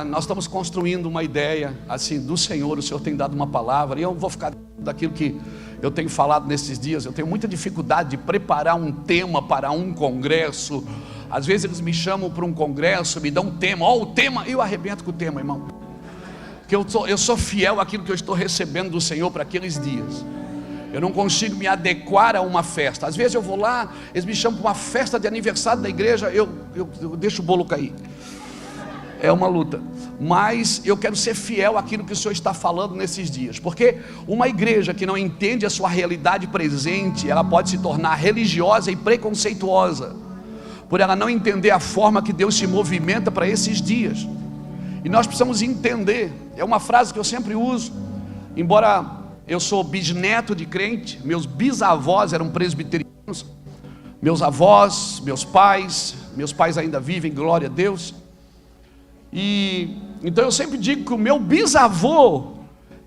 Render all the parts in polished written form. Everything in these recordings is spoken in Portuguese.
Nós estamos construindo uma ideia assim do Senhor. O Senhor tem dado uma palavra, e eu vou ficar daquilo que eu tenho falado nesses dias. Eu tenho muita dificuldade de preparar um tema para um congresso. Às vezes eles me chamam para um congresso, me dão um tema, o tema, e eu arrebento com o tema, irmão. Porque eu sou fiel àquilo que eu estou recebendo do Senhor para aqueles dias. Eu não consigo me adequar a uma festa. Às vezes eu vou lá, eles me chamam para uma festa de aniversário da igreja, eu deixo o bolo cair. É uma luta. Mas eu quero ser fiel àquilo que o Senhor está falando nesses dias. Porque uma igreja que não entende a sua realidade presente, ela pode se tornar religiosa e preconceituosa, por ela não entender a forma que Deus se movimenta para esses dias. E nós precisamos entender. É uma frase que eu sempre uso. Embora eu sou bisneto de crente, meus bisavós eram presbiterianos, meus avós, meus pais ainda vivem, glória a Deus. E então eu sempre digo que o meu bisavô,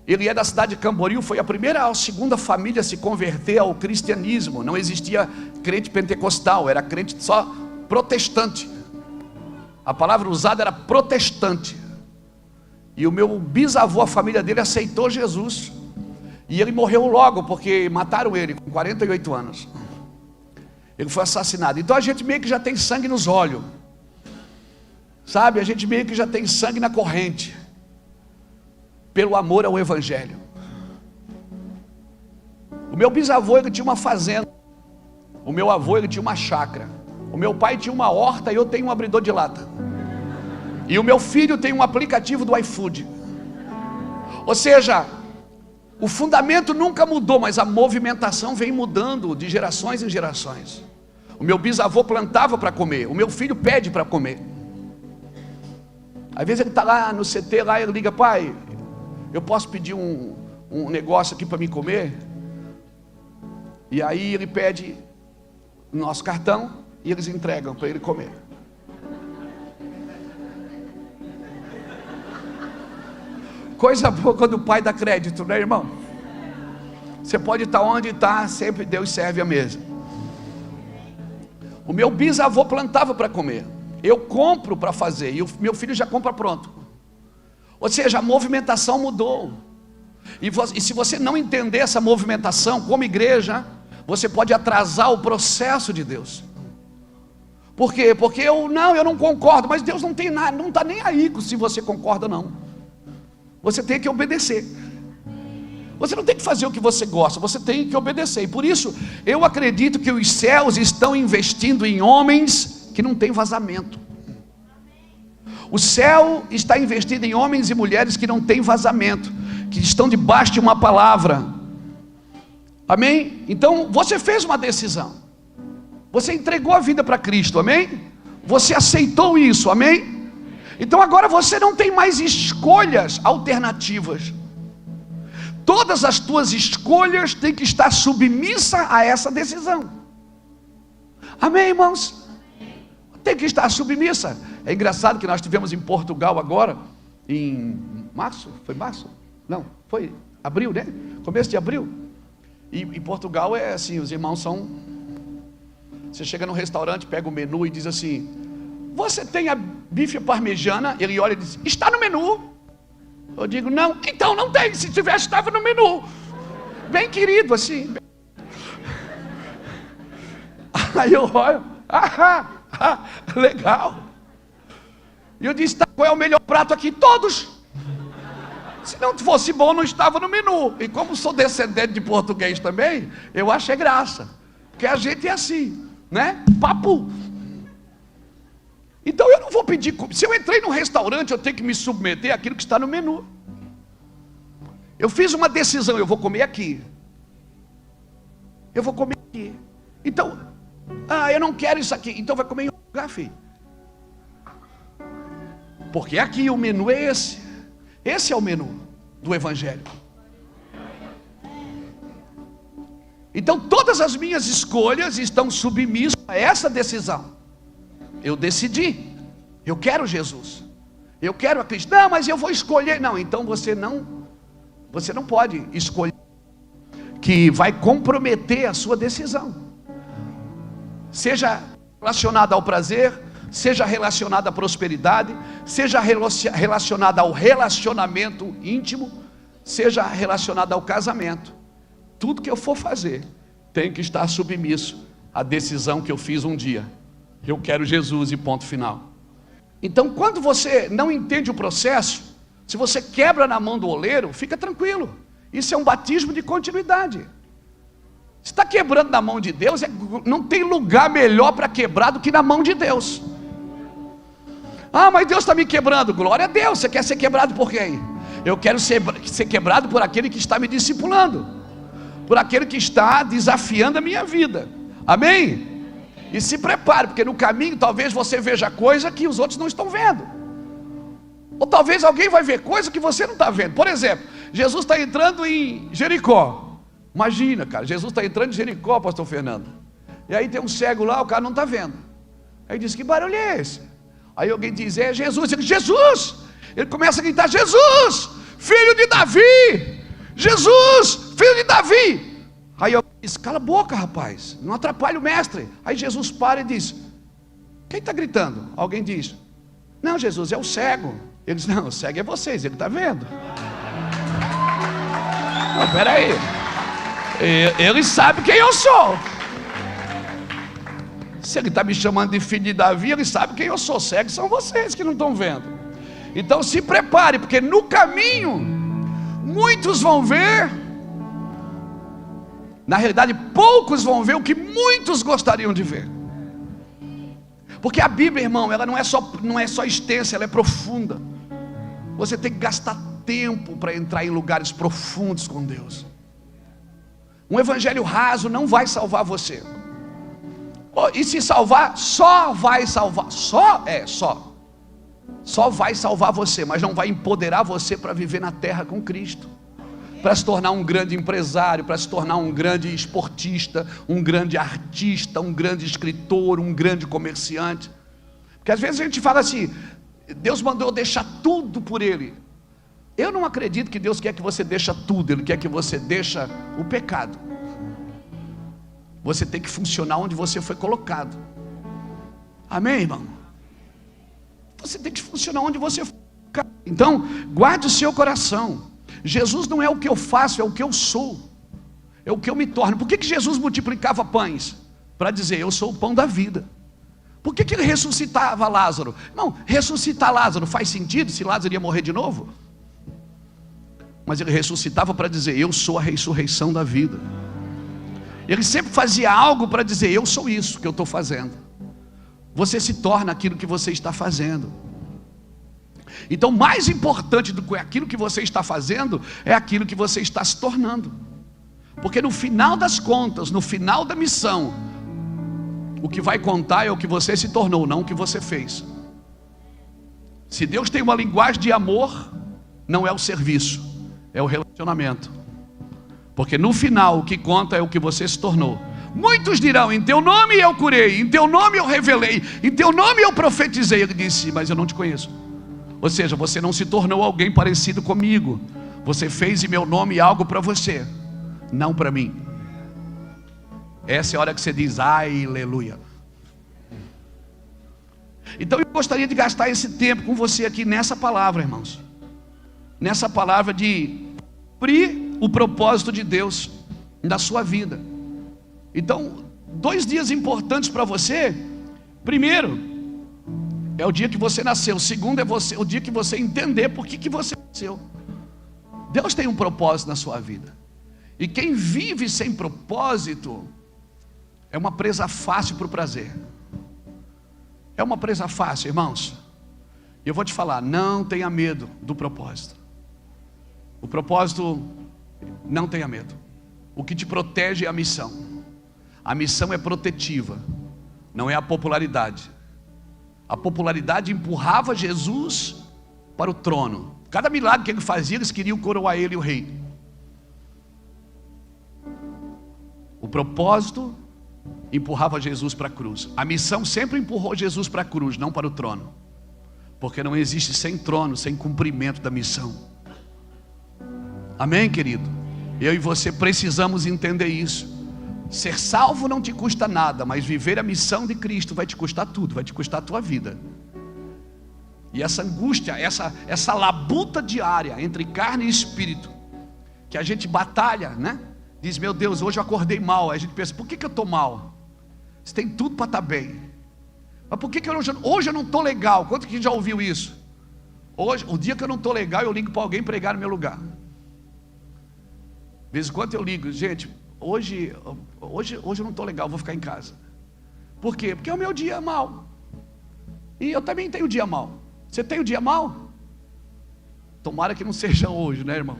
ele é da cidade de Camboriú, foi a primeira ou a segunda família a se converter ao cristianismo. Não existia crente pentecostal, era crente só protestante. A palavra usada era protestante. E o meu bisavô, a família dele aceitou Jesus. E ele morreu logo, porque mataram ele com 48 anos. Ele foi assassinado. Então a gente meio que já tem sangue nos olhos, sabe? A gente meio que já tem sangue na corrente, pelo amor ao Evangelho. O meu bisavô, ele tinha uma fazenda. O meu avô, ele tinha uma chácara. O meu pai tinha uma horta e eu tenho um abridor de lata. E o meu filho tem um aplicativo do iFood. Ou seja, o fundamento nunca mudou, mas a movimentação vem mudando de gerações em gerações. O meu bisavô plantava para comer, o meu filho pede para comer. Às vezes ele está lá no CT, lá ele liga: pai, eu posso pedir um negócio aqui para mim comer? E aí ele pede o nosso cartão e eles entregam para ele comer. Coisa boa quando o pai dá crédito, né, irmão? Você pode estar onde está, sempre Deus serve a mesa. O meu bisavô plantava para comer, eu compro para fazer, e o meu filho já compra pronto. Ou seja, a movimentação mudou. E se você não entender essa movimentação como igreja, você pode atrasar o processo de Deus. Por quê? Porque eu não concordo, mas Deus não tem nada, não está nem aí se você concorda ou não. Você tem que obedecer. Você não tem que fazer o que você gosta, você tem que obedecer. E por isso, eu acredito que os céus estão investindo em homens que não têm vazamento. O céu está investindo em homens e mulheres que não têm vazamento, que estão debaixo de uma palavra. Amém? Então, você fez uma decisão. Você entregou a vida para Cristo, amém? Você aceitou isso, amém? Então agora você não tem mais escolhas alternativas. Todas as tuas escolhas têm que estar submissa a essa decisão. Amém, irmãos? Tem que estar submissa. É engraçado que nós tivemos em Portugal agora, em março, foi março? Não, foi abril, né? Começo de abril. E em Portugal é assim, os irmãos são... Você chega no restaurante, pega o menu e diz assim: você tem a bife parmegiana? Ele olha e diz: está no menu. Eu digo: não. Então não tem, se tivesse estava no menu. Bem querido assim. Aí eu olho: legal. E eu disse: tá, qual é o melhor prato aqui? Todos. Se não fosse bom, não estava no menu. E como sou descendente de português também, eu achei graça, porque a gente é assim, né? Papo. Então eu não vou pedir. Se eu entrei num restaurante, eu tenho que me submeter àquilo que está no menu. Eu fiz uma decisão: eu vou comer aqui. Eu vou comer aqui. Então, eu não quero isso aqui. Então vai comer em outro lugar, filho. Porque aqui o menu é esse. Esse é o menu do Evangelho. Então todas as minhas escolhas estão submissas a essa decisão. Eu decidi, eu quero Jesus, eu quero a Cristo. Não, mas eu vou escolher. Não, então você não pode escolher, que vai comprometer a sua decisão. Seja relacionado ao prazer, seja relacionada à prosperidade, seja relacionada ao relacionamento íntimo, seja relacionada ao casamento. Tudo que eu for fazer tem que estar submisso à decisão que eu fiz um dia. Eu quero Jesus e ponto final. Então, quando você não entende o processo, se você quebra na mão do oleiro, fica tranquilo. Isso é um batismo de continuidade. Se está quebrando na mão de Deus, não tem lugar melhor para quebrar do que na mão de Deus. Ah, mas Deus está me quebrando. Glória a Deus. Você quer ser quebrado por quem? Eu quero ser quebrado por aquele que está me discipulando, por aquele que está desafiando a minha vida. Amém? E se prepare, porque no caminho talvez você veja coisa que os outros não estão vendo, ou talvez alguém vai ver coisa que você não está vendo. Por exemplo, Jesus está entrando em Jericó. Imagina, cara, Jesus está entrando em Jericó, pastor Fernando. E aí tem um cego lá, o cara não está vendo. Aí diz: que barulho é esse? Aí alguém diz: é Jesus. Ele diz: Jesus! Ele começa a gritar: Jesus, filho de Davi! Jesus, filho de Davi! Aí alguém diz: cala a boca, rapaz, não atrapalhe o mestre. Aí Jesus para e diz: quem está gritando? Alguém diz: não, Jesus, é o cego. Ele diz: não, o cego é vocês, ele está vendo. Não, peraí, ele sabe quem eu sou. Se ele está me chamando de filho de Davi, ele sabe quem eu sou. Cegos são vocês que não estão vendo. Então se prepare, porque no caminho muitos vão ver, na realidade poucos vão ver o que muitos gostariam de ver. Porque a Bíblia, irmão, ela não é só extensa, ela é profunda. Você tem que gastar tempo para entrar em lugares profundos com Deus. Um evangelho raso não vai salvar você. E se salvar, só vai salvar. Só vai salvar você, mas não vai empoderar você para viver na terra com Cristo, para se tornar um grande empresário, para se tornar um grande esportista, um grande artista, um grande escritor, um grande comerciante. Porque às vezes a gente fala assim: Deus mandou eu deixar tudo por Ele. Eu não acredito que Deus quer que você deixe tudo. Ele quer que você deixe o pecado. Você tem que funcionar onde você foi colocado. Amém, irmão? Você tem que funcionar onde você foi colocado. Então, guarde o seu coração. Jesus não é o que eu faço, é o que eu sou. É o que eu me torno. Por que Jesus multiplicava pães? Para dizer: eu sou o pão da vida. Por que ele ressuscitava Lázaro? Não, ressuscitar Lázaro faz sentido se Lázaro ia morrer de novo? Mas ele ressuscitava para dizer: eu sou a ressurreição da vida. Ele sempre fazia algo para dizer: eu sou isso que eu estou fazendo. Você se torna aquilo que você está fazendo. Então, mais importante do que aquilo que você está fazendo é aquilo que você está se tornando. Porque no final das contas, no final da missão, o que vai contar é o que você se tornou, não o que você fez. Se Deus tem uma linguagem de amor, não é o serviço, é o relacionamento. Porque no final o que conta é o que você se tornou. Muitos dirão: em teu nome eu curei, em teu nome eu revelei, em teu nome eu profetizei. Ele disse: mas eu não te conheço. Ou seja, você não se tornou alguém parecido comigo. Você fez em meu nome algo para você, não para mim. Essa é a hora que você diz: ai, aleluia. Então eu gostaria de gastar esse tempo com você aqui nessa palavra, irmãos. Nessa palavra de cumprir o propósito de Deus na sua vida. Então, 2 dias importantes para você. Primeiro, é o dia que você nasceu. Segundo, é o dia que você entender por que você nasceu. Deus tem um propósito na sua vida. E quem vive sem propósito é uma presa fácil para o prazer. É uma presa fácil, irmãos. E eu vou te falar: não tenha medo do propósito. O propósito, não tenha medo. O que te protege é a missão. A missão é protetiva, não é a popularidade. A popularidade empurrava Jesus para o trono. Cada milagre que ele fazia, eles queriam coroar ele o rei. O propósito empurrava Jesus para a cruz. A missão sempre empurrou Jesus para a cruz, não para o trono. Porque não existe sem trono, sem cumprimento da missão. Amém, querido? Eu e você precisamos entender isso. Ser salvo não te custa nada, mas viver a missão de Cristo vai te custar tudo, vai te custar a tua vida. E essa angústia, essa labuta diária entre carne e espírito, que a gente batalha, né? Diz, meu Deus, hoje eu acordei mal. Aí a gente pensa, por que eu estou mal? Você tem tudo para estar bem. Mas por que hoje eu não estou legal? Quanto que já ouviu isso? Hoje, o dia que eu não estou legal, eu ligo para alguém pregar no meu lugar. De vez em quando eu ligo, gente, hoje eu não estou legal, vou ficar em casa. Por quê? Porque é o meu dia mal. E eu também tenho dia mal. Você tem o dia mal? Tomara que não seja hoje, né, irmão?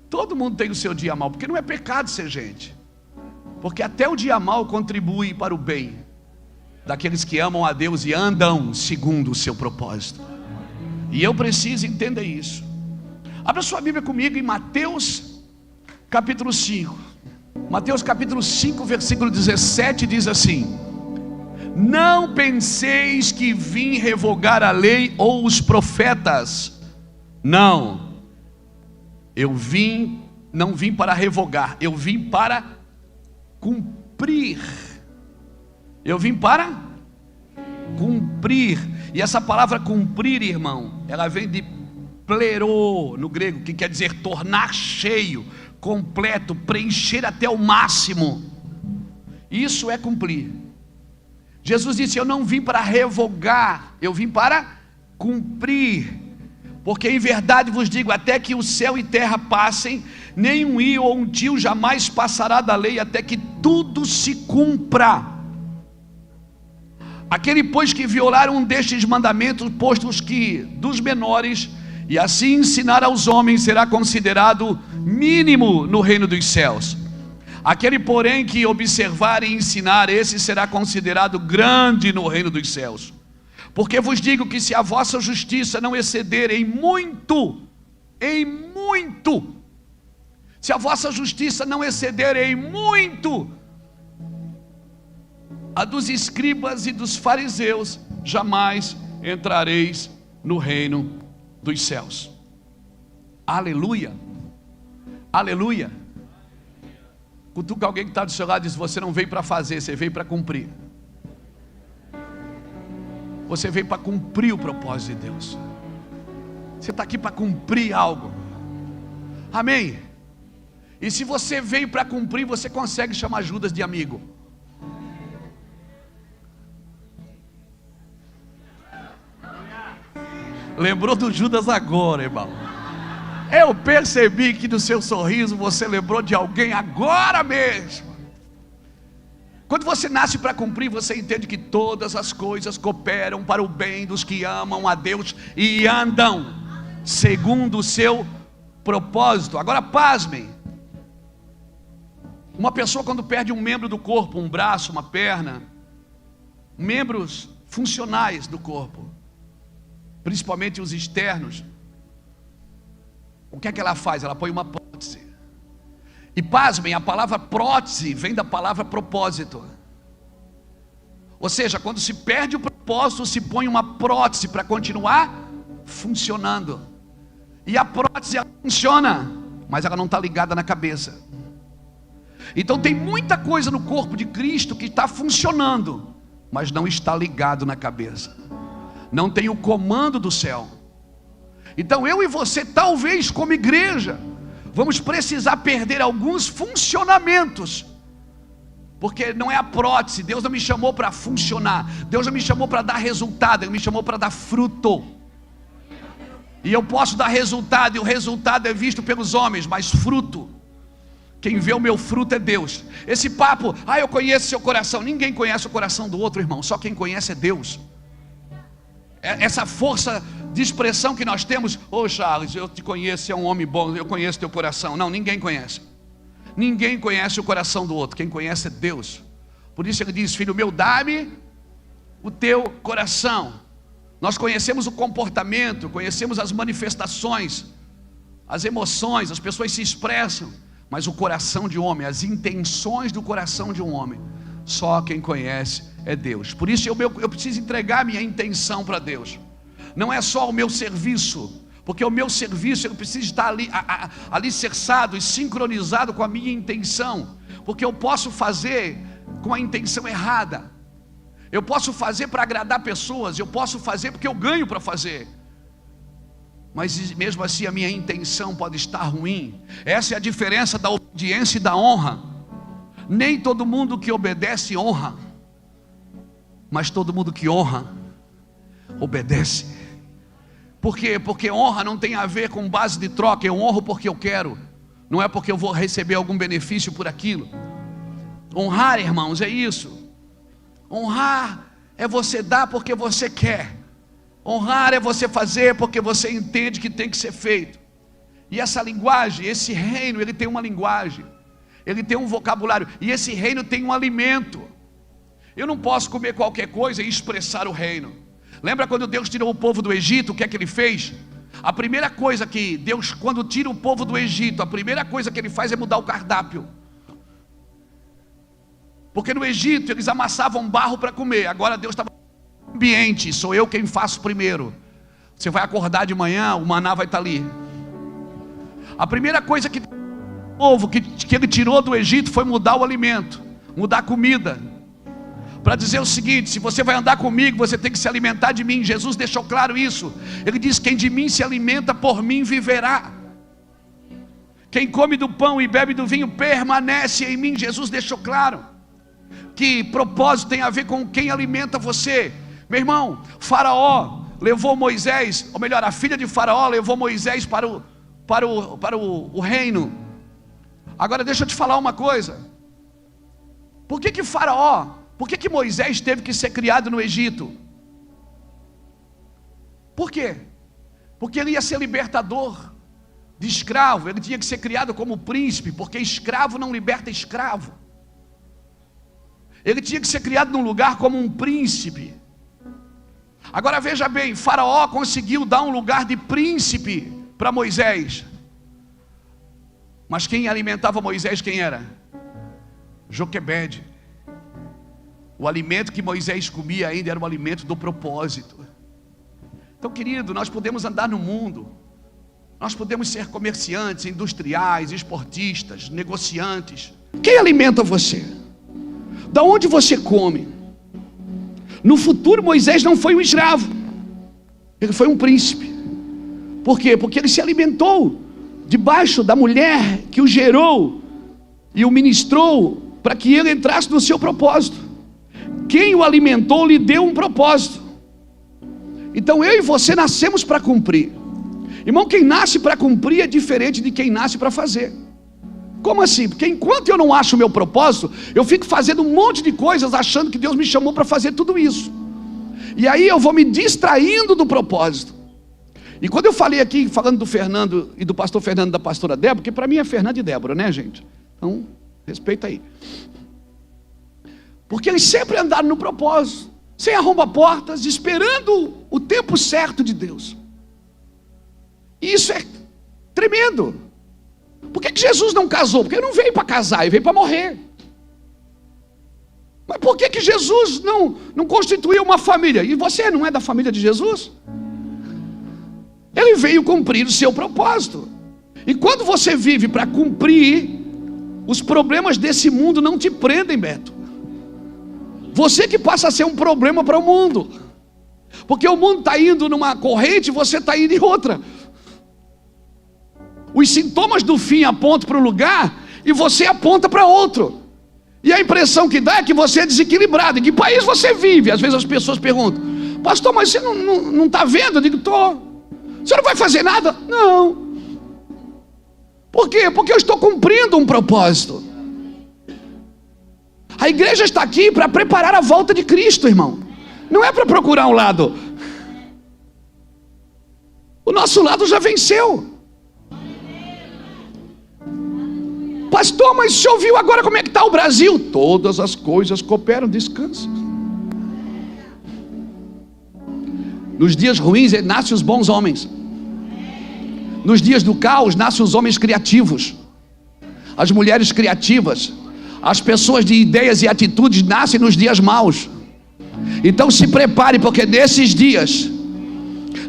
Todo mundo tem o seu dia mal, porque não é pecado ser gente. Porque até o dia mal contribui para o bem daqueles que amam a Deus e andam segundo o seu propósito. E eu preciso entender isso. Abra sua Bíblia comigo em Mateus capítulo 5. Mateus capítulo 5, versículo 17 diz assim: não penseis que vim revogar a lei ou os profetas. Não. Não vim para revogar, eu vim para cumprir. Eu vim para cumprir. E essa palavra cumprir, irmão, ela vem de plerô no grego, que quer dizer tornar cheio, completo, preencher até o máximo. Isso é cumprir. Jesus disse, eu não vim para revogar, eu vim para cumprir. Porque em verdade vos digo, até que o céu e terra passem, nem um i ou um tio jamais passará da lei, até que tudo se cumpra. Aquele, pois, que violar um destes mandamentos, postos que dos menores, e assim ensinar aos homens, será considerado mínimo no reino dos céus. Aquele, porém, que observar e ensinar, esse será considerado grande no reino dos céus. Porque vos digo que se a vossa justiça não exceder em muito, se a vossa justiça não exceder em muito a dos escribas e dos fariseus, jamais entrareis no reino dos céus. Aleluia, aleluia. Cutuca alguém que está do seu lado e diz, você não veio para fazer, você veio para cumprir. Você veio para cumprir o propósito de Deus. Você está aqui para cumprir algo. Amém? E se você veio para cumprir, você consegue chamar Judas de amigo. Lembrou do Judas agora, irmão? Eu percebi que no seu sorriso você lembrou de alguém agora mesmo. Quando você nasce para cumprir, você entende que todas as coisas cooperam para o bem dos que amam a Deus e andam segundo o seu propósito. Agora pasmem, uma pessoa quando perde um membro do corpo, um braço, uma perna, membros funcionais do corpo, principalmente os externos, o que é que ela faz? Ela põe uma prótese. E pasmem, a palavra prótese vem da palavra propósito. Ou seja, quando se perde o propósito, se põe uma prótese para continuar funcionando. E a prótese ela funciona, mas ela não está ligada na cabeça. Então tem muita coisa no corpo de Cristo que está funcionando, mas não está ligado na cabeça. Não tem o comando do céu. Então eu e você, talvez como igreja, vamos precisar perder alguns funcionamentos. Porque não é a prótese. Deus não me chamou para funcionar. Deus não me chamou para dar resultado. Ele me chamou para dar fruto. E eu posso dar resultado, e o resultado é visto pelos homens, mas fruto, quem vê o meu fruto é Deus. Esse papo, eu conheço seu coração. Ninguém conhece o coração do outro, irmão. Só quem conhece é Deus. Essa força de expressão que nós temos, Charles, eu te conheço, você é um homem bom, eu conheço teu coração. Não, ninguém conhece. Ninguém conhece o coração do outro, quem conhece é Deus. Por isso ele diz, filho meu, dá-me o teu coração. Nós conhecemos o comportamento, conhecemos as manifestações, as emoções, as pessoas se expressam, mas o coração de um homem, as intenções do coração de um homem, só quem conhece é Deus. Por isso eu preciso entregar minha intenção para Deus. Não é só o meu serviço, Porque o meu serviço, ele precisa estar alicerçado e sincronizado com a minha intenção. Porque eu posso fazer com a intenção errada. Eu posso fazer para agradar pessoas, eu posso fazer porque eu ganho para fazer. Mas mesmo assim a minha intenção pode estar ruim. Essa é a diferença da obediência e da honra. Nem todo mundo que obedece honra, mas todo mundo que honra obedece. Por quê? Porque honra não tem a ver com base de troca. Eu honro porque eu quero, não é porque eu vou receber algum benefício por aquilo. Honrar, irmãos, é isso. Honrar é você dar porque você quer. Honrar é você fazer porque você entende que tem que ser feito. E essa linguagem, esse reino, ele tem uma linguagem, ele tem um vocabulário, e esse reino tem um alimento. Eu não posso comer qualquer coisa e expressar o reino. Lembra quando Deus tirou o povo do Egito, o que é que ele fez? A primeira coisa que Deus, quando tira o povo do Egito, a primeira coisa que ele faz é mudar o cardápio. Porque no Egito eles amassavam barro para comer. Agora Deus estava no ambiente, sou eu quem faço primeiro. Você vai acordar de manhã, o maná vai estar ali. A primeira coisa que o povo que ele tirou do Egito foi mudar o alimento, mudar a comida. Para dizer o seguinte: se você vai andar comigo, você tem que se alimentar de mim. Jesus deixou claro isso. Ele diz: quem de mim se alimenta, por mim viverá. Quem come do pão e bebe do vinho permanece em mim. Jesus deixou claro que propósito tem a ver com quem alimenta você. Meu irmão, Faraó levou Moisés, ou melhor, a filha de Faraó levou Moisés para o reino. Agora deixa eu te falar uma coisa. Por que Moisés teve que ser criado no Egito? Por quê? Porque ele ia ser libertador de escravo. Ele tinha que ser criado como príncipe, porque escravo não liberta escravo. Ele tinha que ser criado num lugar como um príncipe. Agora veja bem, Faraó conseguiu dar um lugar de príncipe para Moisés. Mas quem alimentava Moisés, quem era? Joquebede. O alimento que Moisés comia ainda era o alimento do propósito. Então, querido, nós podemos andar no mundo, nós podemos ser comerciantes, industriais, esportistas, negociantes. Quem alimenta você? Da onde você come? No futuro, Moisés não foi um escravo, ele foi um príncipe. Por quê? Porque ele se alimentou debaixo da mulher que o gerou e o ministrou para que ele entrasse no seu propósito. Quem o alimentou lhe deu um propósito. Então eu e você nascemos para cumprir. Irmão, quem nasce para cumprir é diferente de quem nasce para fazer. Como assim? Porque enquanto eu não acho o meu propósito, eu fico fazendo um monte de coisas achando que Deus me chamou para fazer tudo isso. E aí eu vou me distraindo do propósito. E quando eu falei aqui, falando do Fernando e do pastor Fernando e da pastora Débora, porque para mim é Fernando e Débora, né, gente? Então, respeita aí. Porque eles sempre andaram no propósito, sem arromba-portas, esperando o tempo certo de Deus. E isso é tremendo. Por que Jesus não casou? Porque ele não veio para casar, ele veio para morrer. Mas por que Jesus não constituiu uma família? E você não é da família de Jesus? Ele veio cumprir o seu propósito. E quando você vive para cumprir, os problemas desse mundo não te prendem, Beto. Você que passa a ser um problema para o mundo. Porque o mundo está indo numa corrente e você está indo em outra. Os sintomas do fim apontam para um lugar e você aponta para outro. E a impressão que dá é que você é desequilibrado. Em que país você vive? Às vezes as pessoas perguntam: pastor, mas você não está vendo? Eu digo: estou. Você não vai fazer nada? Não. Por quê? Porque eu estou cumprindo um propósito. A igreja está aqui para preparar a volta de Cristo, irmão. Não é para procurar um lado. O nosso lado já venceu. Pastor, mas você ouviu agora como é que está o Brasil? Todas as coisas cooperam, descansa. Nos dias ruins nascem os bons homens. Nos dias do caos nascem os homens criativos, as mulheres criativas, as pessoas de ideias e atitudes nascem nos dias maus. Então se prepare, porque nesses dias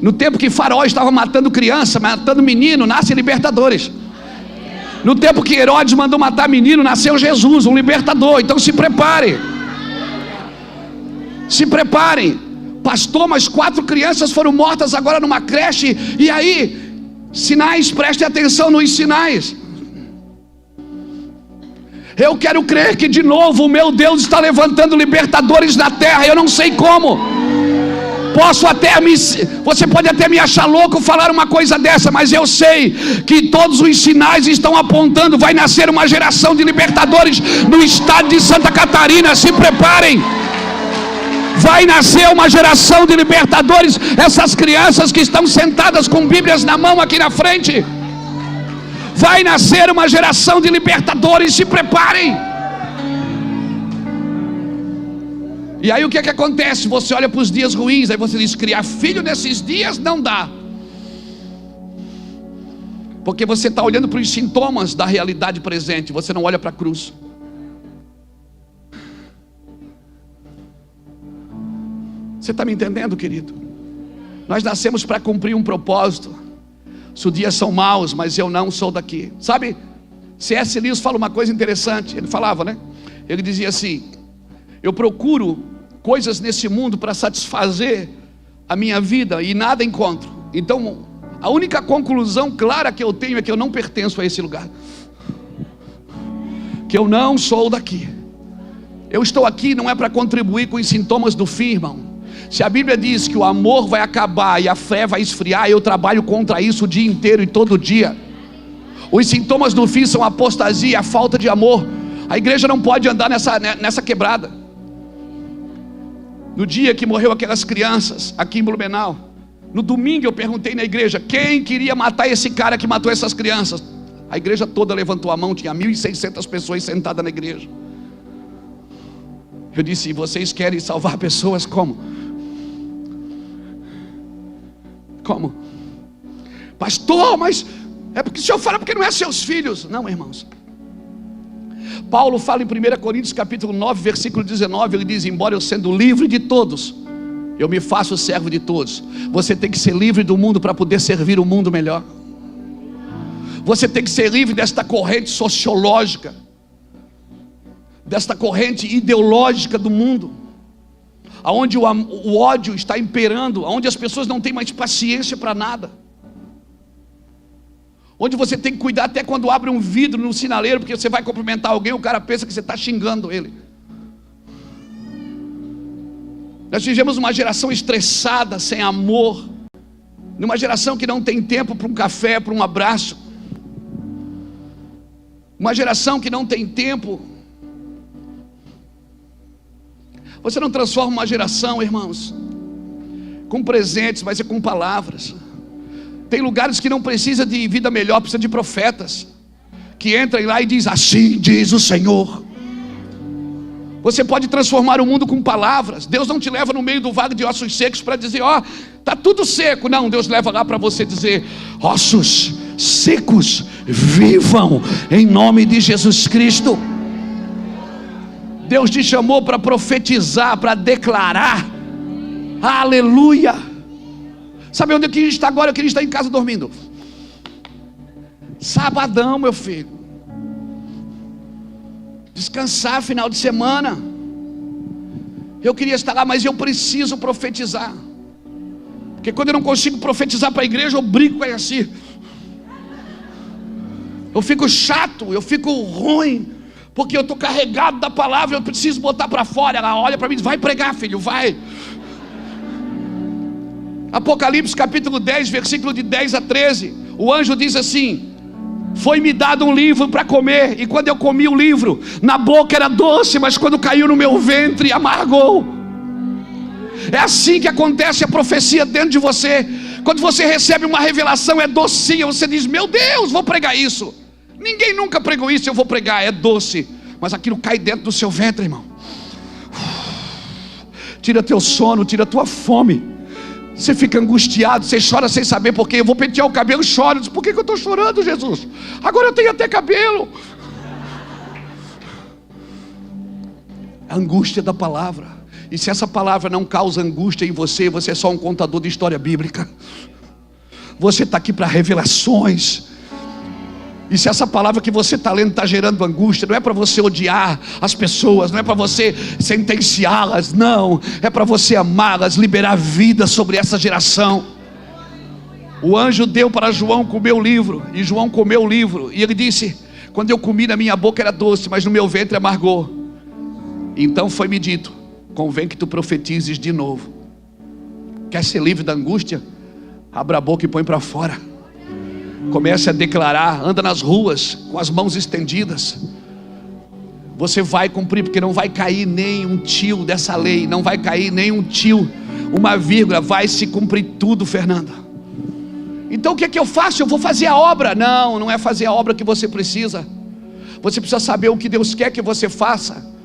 No tempo que Faraó estava matando criança, matando menino, nasce libertadores. No tempo que Herodes mandou matar menino, nasceu Jesus, um libertador. Então se prepare. Se preparem. Pastor, mas 4 crianças foram mortas agora numa creche. E aí? Sinais, preste atenção nos sinais. Eu quero crer que de novo o meu Deus está levantando libertadores na terra. Eu não sei como. Você pode até me achar louco falar uma coisa dessa, mas eu sei que todos os sinais estão apontando. Vai nascer uma geração de libertadores no estado de Santa Catarina. Se preparem. Vai nascer uma geração de libertadores. Essas crianças que estão sentadas com Bíblias na mão aqui na frente. Vai nascer uma geração de libertadores. Se preparem. E aí o que é que acontece? Você olha para os dias ruins, aí você diz: criar filho nesses dias não dá. Porque você está olhando para os sintomas da realidade presente. Você não olha para a cruz. Você está me entendendo, querido? Nós nascemos para cumprir um propósito. Os dias são maus, mas eu não sou daqui. Sabe, C.S. Lewis fala uma coisa interessante. Ele falava, né? Ele dizia assim: eu procuro coisas nesse mundo para satisfazer a minha vida e nada encontro. Então, a única conclusão clara que eu tenho é que eu não pertenço a esse lugar. Que eu não sou daqui. Eu estou aqui não é para contribuir com os sintomas do fim, irmão. Se a Bíblia diz que o amor vai acabar e a fé vai esfriar, eu trabalho contra isso o dia inteiro e todo dia. Os sintomas do fim são a apostasia, a falta de amor. A igreja não pode andar nessa quebrada. No dia que morreu aquelas crianças aqui em Blumenau, no domingo eu perguntei na igreja: quem queria matar esse cara que matou essas crianças? A igreja toda levantou a mão, tinha 1.600 pessoas sentadas na igreja. Eu disse: vocês querem salvar pessoas como? Como? Pastor, mas é porque o senhor fala porque não é seus filhos. Não, irmãos. Paulo fala em 1 Coríntios capítulo 9, versículo 19. Ele diz: embora eu sendo livre de todos, eu me faço servo de todos. Você tem que ser livre do mundo para poder servir o mundo melhor. Você tem que ser livre desta corrente sociológica, desta corrente ideológica do mundo, aonde o ódio está imperando, aonde as pessoas não têm mais paciência para nada, onde você tem que cuidar até quando abre um vidro no sinaleiro, porque você vai cumprimentar alguém, o cara pensa que você está xingando ele. Nós vivemos uma geração estressada, sem amor, numa geração que não tem tempo para um café, para um abraço, uma geração que não tem tempo. Você não transforma uma geração, irmãos, com presentes, mas é com palavras. Tem lugares que não precisa de vida melhor, precisa de profetas, que entram lá e dizem: assim diz o Senhor. Você pode transformar o mundo com palavras. Deus não te leva no meio do vale de ossos secos para dizer: ó, está tudo seco. Não, Deus leva lá para você dizer: ossos secos, vivam em nome de Jesus Cristo. Deus te chamou para profetizar, para declarar. Aleluia. Sabe onde eu queria estar agora? Eu queria estar em casa dormindo. Sabadão, meu filho. Descansar final de semana. Eu queria estar lá, mas eu preciso profetizar. Porque quando eu não consigo profetizar para a igreja, eu brigo com ela assim. Eu fico chato, eu fico ruim, porque eu estou carregado da palavra, eu preciso botar para fora. Ela olha para mim e diz: vai pregar, filho, vai. Apocalipse capítulo 10, versículo de 10 a 13. O anjo diz assim: foi-me dado um livro para comer, e quando eu comi o livro, na boca era doce, mas quando caiu no meu ventre, amargou. É assim que acontece a profecia dentro de você. Quando você recebe uma revelação, é docinha, você diz: meu Deus, vou pregar isso. Ninguém nunca pregou isso, eu vou pregar. É doce, mas aquilo cai dentro do seu ventre, irmão. Tira teu sono, tira tua fome. Você fica angustiado, você chora sem saber por quê. Eu vou pentear o cabelo, choro. Por que eu estou chorando, Jesus? Agora eu tenho até cabelo. A angústia da palavra. E se essa palavra não causa angústia em você, você é só um contador de história bíblica. Você está aqui para revelações. E se essa palavra que você está lendo está gerando angústia, não é para você odiar as pessoas, não é para você sentenciá-las, não, é para você amá-las, liberar vida sobre essa geração. O anjo deu para João comer o livro, e João comeu o livro, e ele disse: quando eu comi, na minha boca era doce, mas no meu ventre amargou. Então foi-me dito: convém que tu profetizes de novo. Quer ser livre da angústia? Abra a boca e põe para fora. Comece a declarar, anda nas ruas com as mãos estendidas. Você vai cumprir, porque não vai cair nem um tio dessa lei, não vai cair nem um tio, uma vírgula, vai se cumprir tudo, Fernanda. Então o que é que eu faço? Eu vou fazer a obra. Não, não é fazer a obra que você precisa. Você precisa saber o que Deus quer que você faça.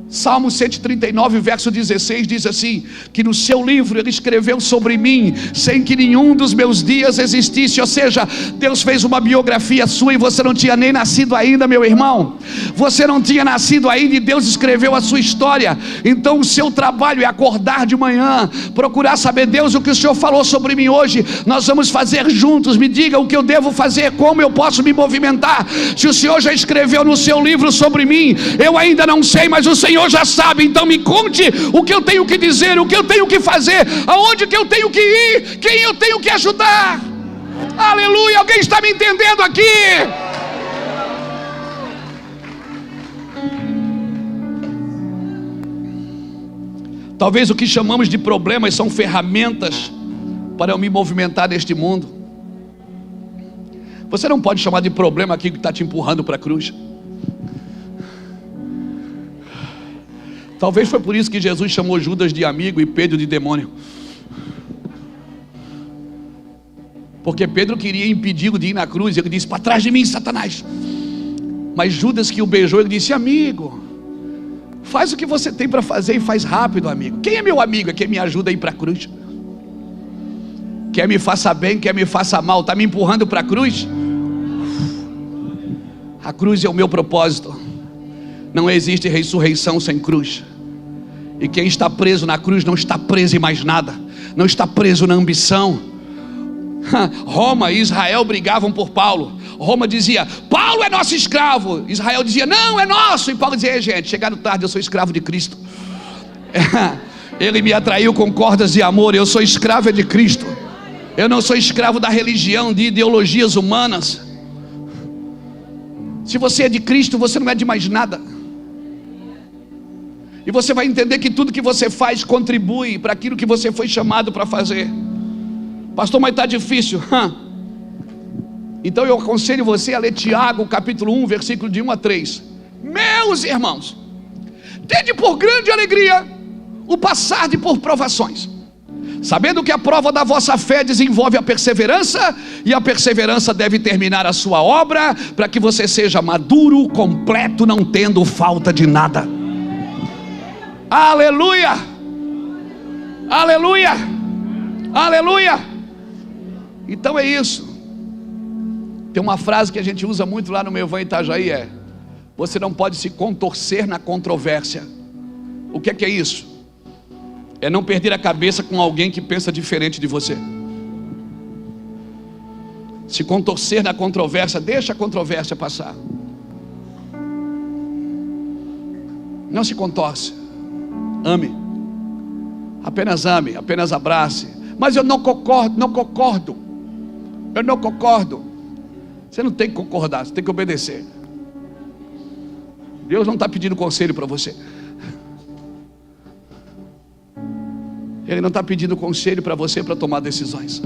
Salmo 139, verso 16 diz assim: que no seu livro ele escreveu sobre mim, sem que nenhum dos meus dias existisse. Ou seja, Deus fez uma biografia sua e você não tinha nem nascido ainda, meu irmão. Você não tinha nascido ainda e Deus escreveu a sua história. Então o seu trabalho é acordar de manhã, procurar saber: Deus, o que o Senhor falou sobre mim hoje, nós vamos fazer juntos. Me diga o que eu devo fazer, como eu posso me movimentar. Se o Senhor já escreveu no seu livro sobre mim, eu ainda não sei, mas o Senhor já sabe. Então me conte o que eu tenho que dizer, o que eu tenho que fazer, aonde que eu tenho que ir, quem eu tenho que ajudar. Aleluia, alguém está me entendendo aqui? Talvez o que chamamos de problemas são ferramentas para eu me movimentar neste mundo. Você não pode chamar de problema aquilo que está te empurrando para a cruz. Talvez foi por isso que Jesus chamou Judas de amigo e Pedro de demônio. Porque Pedro queria impedi-lo de ir na cruz. Ele disse: para trás de mim, Satanás. Mas Judas, que o beijou, ele disse: amigo, faz o que você tem para fazer e faz rápido, amigo. Quem é meu amigo? É quem me ajuda a ir para a cruz. Quer me faça bem, quer me faça mal, está me empurrando para a cruz. A cruz é o meu propósito. Não existe ressurreição sem cruz. E quem está preso na cruz não está preso em mais nada, não está preso na ambição. Roma e Israel brigavam por Paulo. Roma dizia: Paulo é nosso escravo. Israel dizia: não, é nosso. E Paulo dizia: gente, chegaram tarde, eu sou escravo de Cristo. Ele me atraiu com cordas de amor. Eu sou escravo de Cristo. Eu não sou escravo da religião, de ideologias humanas. Se você é de Cristo, você não é de mais nada. E você vai entender que tudo que você faz contribui para aquilo que você foi chamado para fazer. Pastor, mas está difícil. Então eu aconselho você a ler Tiago capítulo 1, versículo de 1 a 3. Meus irmãos, tende por grande alegria o passar de por provações, sabendo que a prova da vossa fé desenvolve a perseverança, e a perseverança deve terminar a sua obra, para que você seja maduro, completo, não tendo falta de nada. Aleluia, aleluia, aleluia. Então é isso. Tem uma frase que a gente usa muito lá no meu Van Itajaí, você não pode se contorcer na controvérsia. O que é isso? É não perder a cabeça com alguém que pensa diferente de você. Se contorcer na controvérsia, deixa a controvérsia passar. Não se contorce. Ame, apenas ame, apenas abrace. Mas eu não concordo, eu não concordo. Você não tem que concordar, você tem que obedecer. Deus não está pedindo conselho para você. Ele não está pedindo conselho para você para tomar decisões.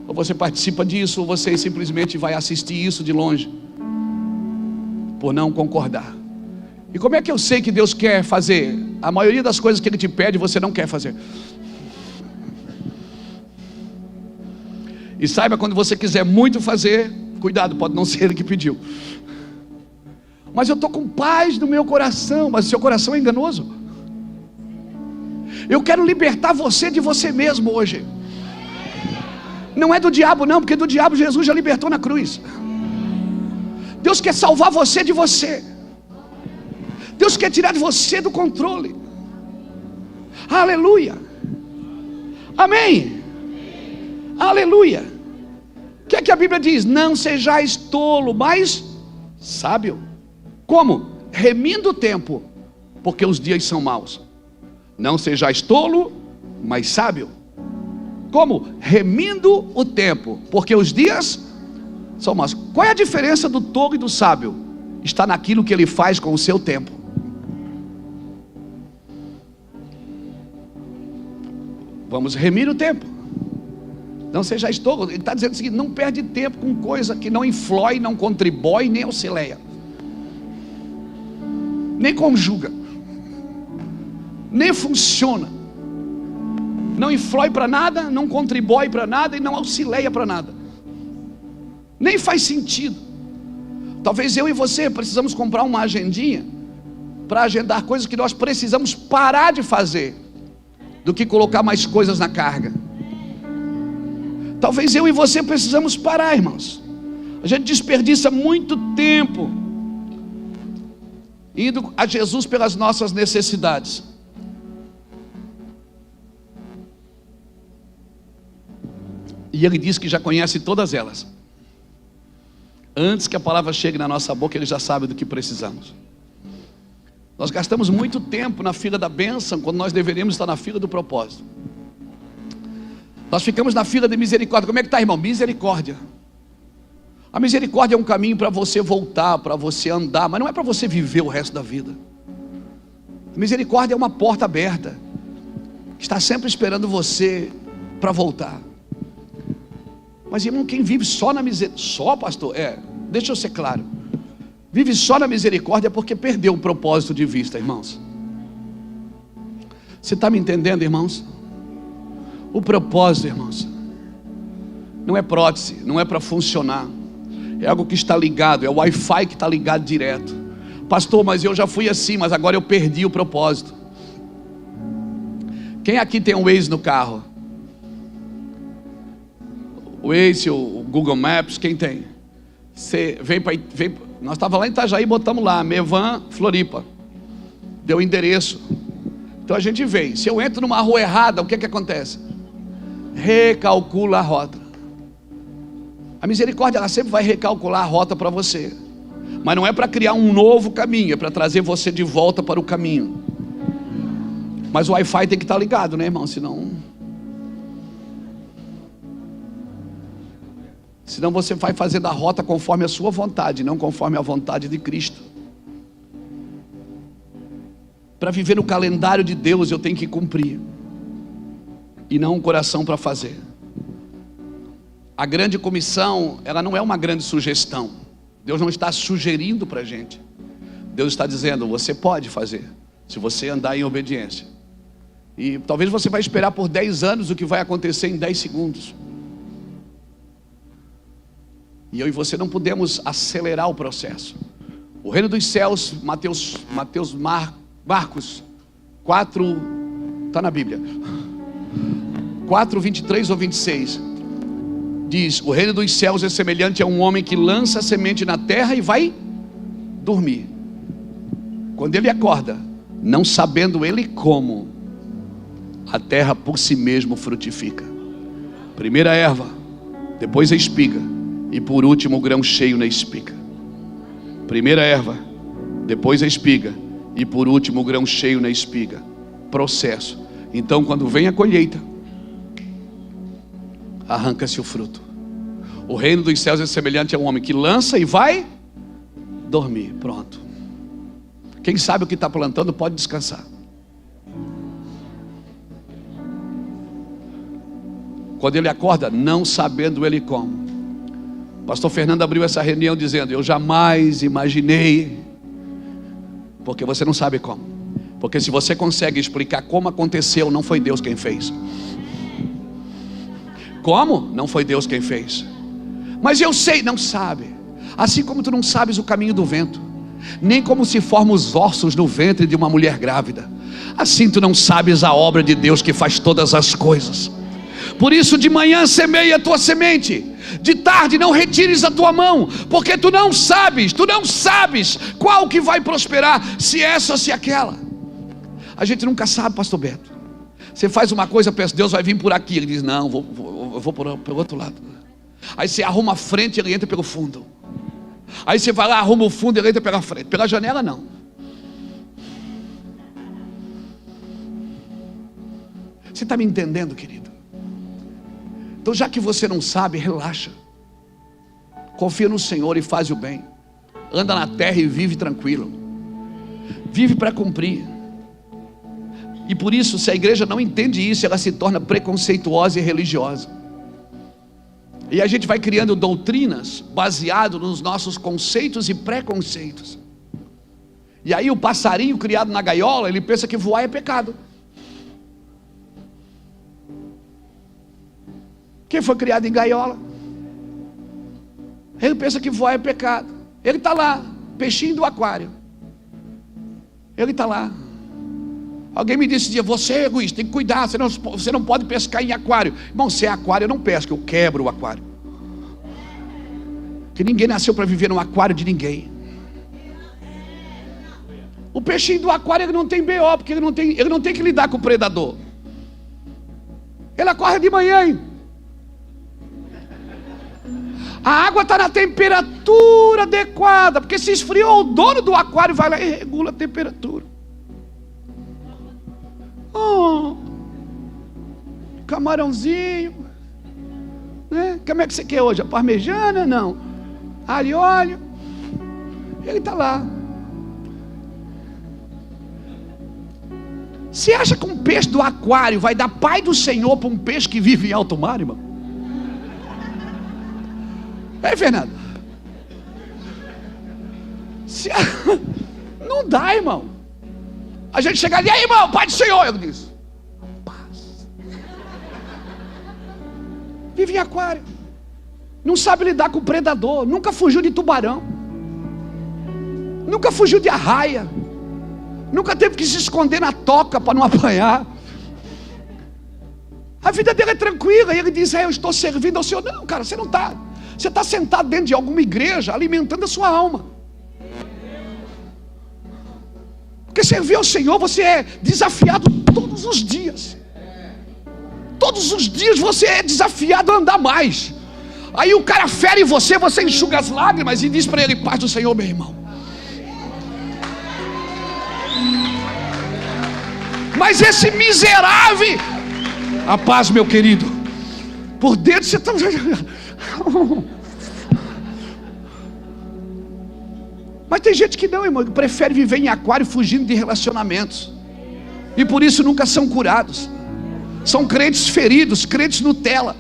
Ou você participa disso, ou você simplesmente vai assistir isso de longe, por não concordar. E como é que eu sei que Deus quer fazer? A maioria das coisas que Ele te pede, você não quer fazer. E saiba, quando você quiser muito fazer, cuidado, pode não ser Ele que pediu. Mas eu estou com paz no meu coração. Mas o seu coração é enganoso. Eu quero libertar você de você mesmo hoje. Não é do diabo não, porque do diabo Jesus já libertou na cruz. Deus quer salvar você de você. Deus quer tirar de você do controle. Aleluia. Amém. Aleluia. O que é que a Bíblia diz? Não sejais tolo, mas sábio. Como? Remindo o tempo, porque os dias são maus. Não sejais tolo, mas sábio. Como? Remindo o tempo, porque os dias são maus. Qual é a diferença do tolo e do sábio? Está naquilo que ele faz com o seu tempo. Vamos remir o tempo. Não sejais tolo. Ele está dizendo o seguinte: não perde tempo com coisa que não influi, não contribui, nem auxilia, nem conjuga, nem funciona, não influi para nada, não contribui para nada e não auxilia para nada, nem faz sentido. Talvez eu e você precisamos comprar uma agendinha para agendar coisas que nós precisamos parar de fazer, do que colocar mais coisas na carga. Talvez eu e você precisamos parar, irmãos. A gente desperdiça muito tempo indo a Jesus pelas nossas necessidades. E Ele diz que já conhece todas elas. Antes que a palavra chegue na nossa boca, Ele já sabe do que precisamos. Nós gastamos muito tempo na fila da bênção, quando nós deveríamos estar na fila do propósito. Nós ficamos na fila de misericórdia. Como é que está, irmão? Misericórdia. A misericórdia é um caminho para você voltar, para você andar, mas não é para você viver o resto da vida. A misericórdia é uma porta aberta, que está sempre esperando você para voltar. Mas, irmão, quem vive só na misericórdia, só, pastor, deixa eu ser claro, vive só na misericórdia porque perdeu o propósito de vista, irmãos. Você está me entendendo, irmãos? O propósito, irmãos, não é prótese, não é para funcionar, é algo que está ligado, é o Wi-Fi que está ligado direto. Pastor, mas eu já fui assim, mas agora eu perdi o propósito. Quem aqui tem um Waze no carro? O Waze, o Google Maps, quem tem? Você vem, nós estávamos lá em Itajaí, botamos lá, Mevan, Floripa, deu o endereço. Então a gente vem. Se eu entro numa rua errada, o que acontece? Recalcula a rota. A misericórdia, ela sempre vai recalcular a rota para você, mas não é para criar um novo caminho, é para trazer você de volta para o caminho. Mas o Wi-Fi tem que estar ligado, né, irmão? Senão você vai fazendo a rota conforme a sua vontade, não conforme a vontade de Cristo. Para viver no calendário de Deus, eu tenho que cumprir, e não um coração para fazer. A grande comissão, ela não é uma grande sugestão. Deus não está sugerindo para a gente. Deus está dizendo: você pode fazer, se você andar em obediência. E talvez você vai esperar por 10 anos o que vai acontecer em 10 segundos. E eu e você não podemos acelerar o processo. O reino dos céus, Marcos 4, está na Bíblia, 4, 23 ou 26, diz: o reino dos céus é semelhante a um homem que lança a semente na terra e vai dormir. Quando ele acorda, não sabendo ele como, a terra por si mesmo frutifica. Primeiro a erva, depois a espiga, e por último o grão cheio na espiga. Primeiro a erva, depois a espiga, e por último o grão cheio na espiga. Processo. Então quando vem a colheita, arranca-se o fruto. O reino dos céus é semelhante a um homem que lança e vai dormir. Pronto. Quem sabe o que está plantando pode descansar. Quando ele acorda, não sabendo ele como. Pastor Fernando abriu essa reunião dizendo: eu jamais imaginei. Porque você não sabe como. Porque se você consegue explicar como aconteceu, não foi Deus quem fez. Como? Não foi Deus quem fez. Mas eu sei, não sabe. Assim como tu não sabes o caminho do vento, nem como se formam os ossos no ventre de uma mulher grávida, assim tu não sabes a obra de Deus que faz todas as coisas. Por isso de manhã semeia a tua semente, de tarde não retires a tua mão, porque tu não sabes qual que vai prosperar, se essa ou se aquela. A gente nunca sabe, pastor Beto. Você faz uma coisa, pensa, Deus vai vir por aqui. Ele diz, não, eu vou pelo outro lado. Aí você arruma a frente, ele entra pelo fundo. Aí você vai lá, arruma o fundo, ele entra pela frente. Pela janela não. Você está me entendendo, querido? Então, já que você não sabe, relaxa. Confia no Senhor e faz o bem. Anda na terra e vive tranquilo. Vive para cumprir. E por isso, se a igreja não entende isso, ela se torna preconceituosa e religiosa. E a gente vai criando doutrinas baseado nos nossos conceitos e preconceitos. E aí o passarinho criado na gaiola, ele pensa que voar é pecado. Quem foi criado em gaiola, ele pensa que voar é pecado. Ele está lá, peixinho do aquário. Ele está lá. Alguém me disse um dia, você é egoísta, tem que cuidar, você não pode pescar em aquário. Irmão, se é aquário eu não pesco, eu quebro o aquário. Porque ninguém nasceu para viver num aquário de ninguém. O peixinho do aquário ele não tem BO, porque ele não tem que lidar com o predador. Ele acorda de manhã, hein? A água está na temperatura adequada, porque se esfriou, o dono do aquário vai lá e regula a temperatura. Oh, camarãozinho, né? Como é que você quer hoje? A parmejana? Não. Alho e óleo. Ele está lá. Você acha que um peixe do aquário vai dar pai do Senhor para um peixe que vive em alto mar, irmão? É, Fernando? Não dá, irmão. A gente chega ali, aí, irmão, pai do Senhor, eu disse, paz. Vive em aquário. Não sabe lidar com o predador. Nunca fugiu de tubarão. Nunca fugiu de arraia. Nunca teve que se esconder na toca para não apanhar. A vida dele é tranquila. E ele diz, eu estou servindo ao Senhor. Não, cara, você não está. Você está sentado dentro de alguma igreja, alimentando a sua alma. Porque servir ao Senhor, você é desafiado todos os dias. Todos os dias você é desafiado a andar mais. Aí o cara fere você enxuga as lágrimas e diz para ele, paz do Senhor, meu irmão. Mas esse miserável, a paz, meu querido, por dentro você está... Mas tem gente que não, irmão, que prefere viver em aquário fugindo de relacionamentos. E por isso nunca são curados. São crentes feridos, crentes Nutella,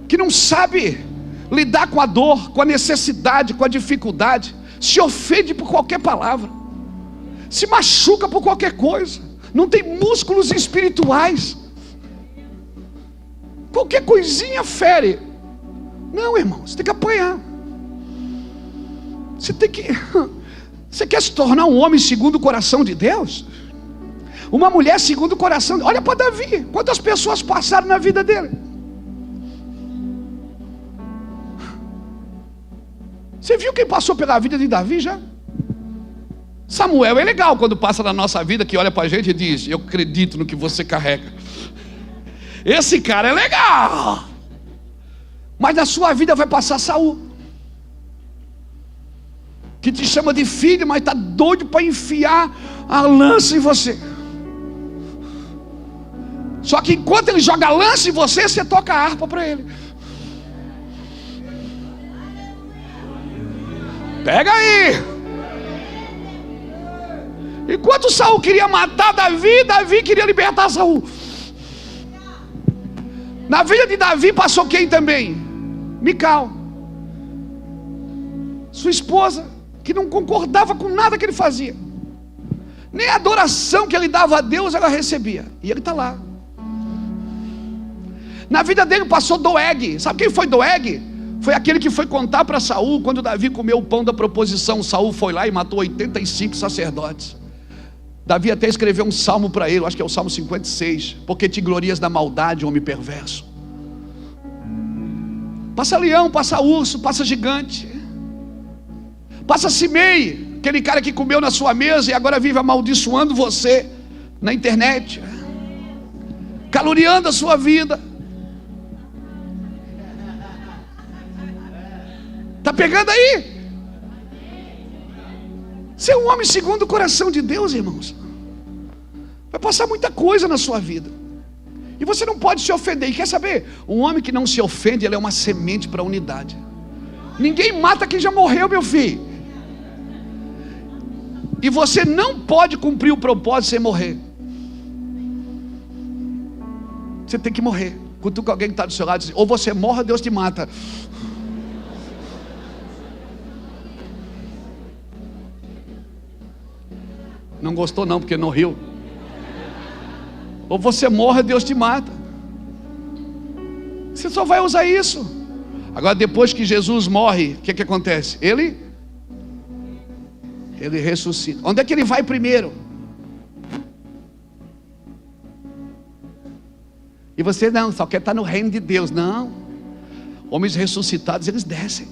que não sabe lidar com a dor, com a necessidade, com a dificuldade. Se ofende por qualquer palavra, se machuca por qualquer coisa. Não tem músculos espirituais. Qualquer coisinha fere. Não, irmão, você tem que apanhar. Você quer se tornar um homem segundo o coração de Deus? Uma mulher segundo o coração. Olha para Davi, quantas pessoas passaram na vida dele. Você viu quem passou pela vida de Davi já? Samuel é legal quando passa na nossa vida, que olha para a gente e diz, eu acredito no que você carrega. Esse cara é legal. Mas na sua vida vai passar Saul, que te chama de filho, mas está doido para enfiar a lança em você. Só que enquanto ele joga a lança em você, você toca a harpa para ele. Pega aí. Enquanto Saul queria matar Davi, Davi queria libertar Saul. Na vida de Davi passou quem também? Mical, sua esposa, que não concordava com nada que ele fazia. Nem a adoração que ele dava a Deus ela recebia. E ele está lá. Na vida dele passou Doeg. Sabe quem foi Doeg? Foi aquele que foi contar para Saul quando Davi comeu o pão da proposição. Saul foi lá e matou 85 sacerdotes. Davi até escreveu um salmo para ele, acho que é o Salmo 56. Porque te glorias da maldade, homem perverso. Passa leão, passa urso, passa gigante. Passa Simei, aquele cara que comeu na sua mesa e agora vive amaldiçoando você na internet. caluniando a sua vida. Está pegando aí? Você é um homem segundo o coração de Deus, irmãos. Vai passar muita coisa na sua vida. E você não pode se ofender. E quer saber? Um homem que não se ofende, ele é uma semente para a unidade. Ninguém mata quem já morreu, meu filho. E você não pode cumprir o propósito sem morrer. Você tem que morrer. Cutuca alguém que está do seu lado e diz: ou você morre ou Deus te mata. Não gostou não, porque não riu. Ou você morre, Deus te mata. Você só vai usar isso. Agora, depois que Jesus morre, o que acontece? Ele ressuscita. Onde é que ele vai primeiro? E você não, só quer estar no reino de Deus. Não. Homens ressuscitados, eles descem.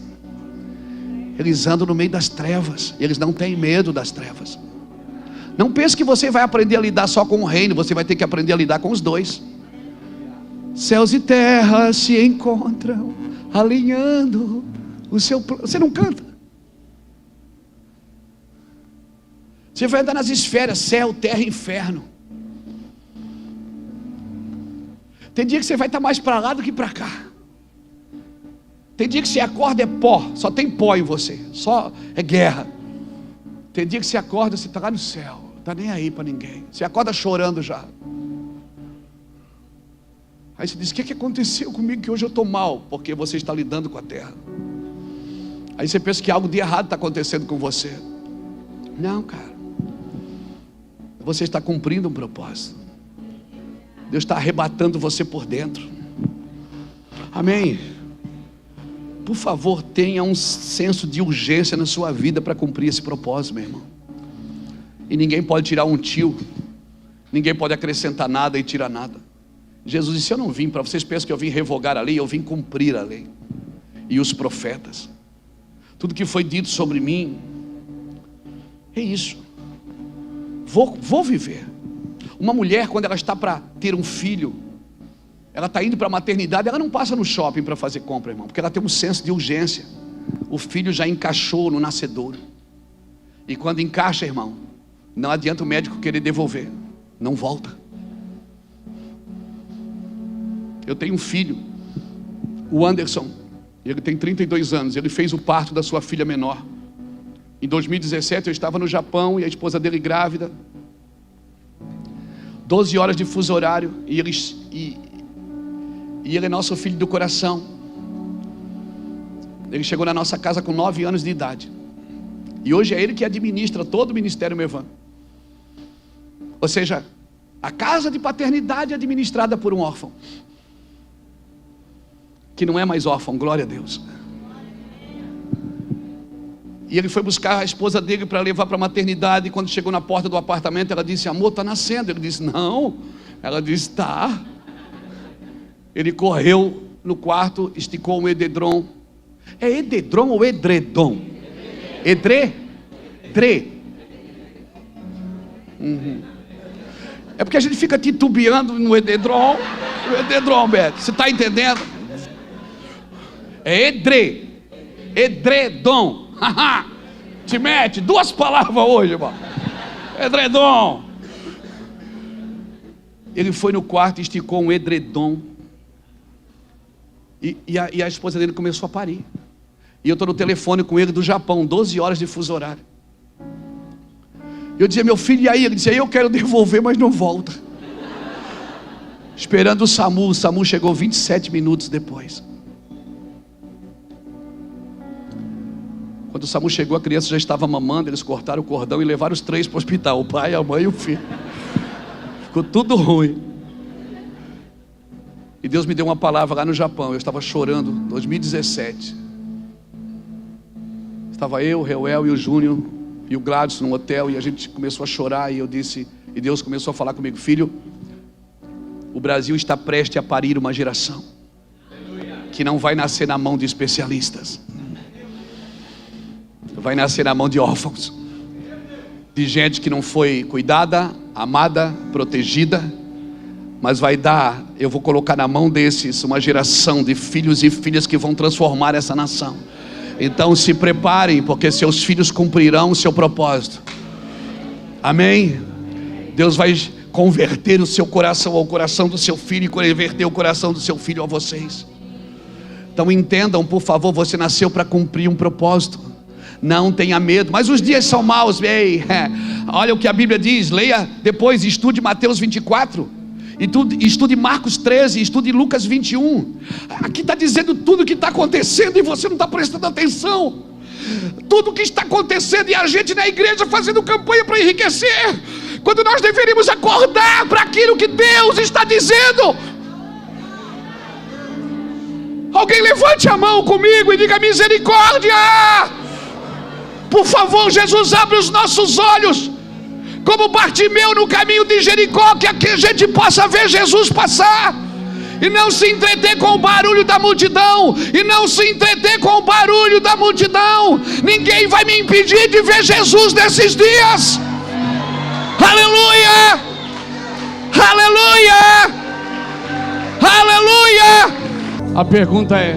Eles andam no meio das trevas. Eles não têm medo das trevas. Não pense que você vai aprender a lidar só com o reino. Você vai ter que aprender a lidar com os dois. Céus e terra se encontram, alinhando o seu plano. Você não canta? Você vai andar nas esferas, céu, terra e inferno. Tem dia que você vai estar mais para lá do que para cá. Tem dia que você acorda é pó, só tem pó em você, só é guerra. Tem dia que você acorda, você está lá no céu, não está nem aí para ninguém. Você acorda chorando já. Aí você diz: o que aconteceu comigo que hoje eu estou mal? Porque você está lidando com a terra. Aí você pensa que algo de errado está acontecendo com você. Não, cara. Você está cumprindo um propósito. Deus está arrebatando você por dentro. Amém. Por favor, tenha um senso de urgência na sua vida para cumprir esse propósito, meu irmão. E ninguém pode tirar um tio. Ninguém pode acrescentar nada e tirar nada. Jesus disse: eu não vim para vocês pensam que eu vim revogar a lei, eu vim cumprir a lei. E os profetas. Tudo que foi dito sobre mim, é isso. Vou viver. Uma mulher, quando ela está para ter um filho, ela está indo para a maternidade, ela não passa no shopping para fazer compra, irmão, porque ela tem um senso de urgência. O filho já encaixou no nascedouro. E quando encaixa, irmão, não adianta o médico querer devolver, não volta. Eu tenho um filho, o Anderson, ele tem 32 anos, ele fez o parto da sua filha menor. Em 2017 eu estava no Japão e a esposa dele grávida, 12 horas de fuso horário, e ele é nosso filho do coração. Ele chegou na nossa casa com 9 anos de idade, e hoje é ele que administra todo o Ministério Mevan. Ou seja, a casa de paternidade é administrada por um órfão, que não é mais órfão, glória a Deus. E ele foi buscar a esposa dele para levar para a maternidade. E quando chegou na porta do apartamento, ela disse: amor, está nascendo. Ele disse: não. Ela disse: tá. Ele correu no quarto, esticou um edredom. É edredom ou edredom? Edredom. É porque a gente fica titubeando no edredom. O edredom, Beto, você está entendendo? É edredom. Te mete 2 palavras hoje, irmão. Edredom. Ele foi no quarto e esticou um edredom. E a esposa dele começou a parir. E eu estou no telefone com ele do Japão, 12 horas de fuso horário. Eu dizia: meu filho, e aí? Ele dizia: eu quero devolver, mas não volta. Esperando o SAMU chegou 27 minutos depois. Quando o SAMU chegou, a criança já estava mamando. Eles cortaram o cordão e levaram os 3 para o hospital: o pai, a mãe e o filho. Ficou tudo ruim. E Deus me deu uma palavra lá no Japão. Eu estava chorando, 2017. Estava eu, o Reuel e o Júnior e o Gladson no hotel, e a gente começou a chorar. E eu disse, e Deus começou a falar comigo: filho, o Brasil está prestes a parir uma geração que não vai nascer na mão de especialistas, vai nascer na mão de órfãos, de gente que não foi cuidada, amada, protegida, mas vai dar, eu vou colocar na mão desses uma geração de filhos e filhas que vão transformar essa nação. Então se preparem, porque seus filhos cumprirão o seu propósito. Amém? Deus vai converter o seu coração ao coração do seu filho, e converter o coração do seu filho a vocês. Então entendam, por favor, você nasceu para cumprir um propósito. Não tenha medo, mas os dias são maus. Ei, olha o que a Bíblia diz, leia depois, estude Mateus 24, estude Marcos 13, estude Lucas 21. Aqui está dizendo tudo o que está acontecendo e você não está prestando atenção. Tudo o que está acontecendo e a gente na igreja fazendo campanha para enriquecer, quando nós deveríamos acordar para aquilo que Deus está dizendo. Alguém levante a mão comigo e diga: misericórdia! Por favor, Jesus, abre os nossos olhos, como Bartimeu no caminho de Jericó, que aqui a gente possa ver Jesus passar, e não se entreter com o barulho da multidão, e não se entreter com o barulho da multidão. Ninguém vai me impedir de ver Jesus nesses dias. Aleluia! Aleluia! Aleluia! A pergunta é: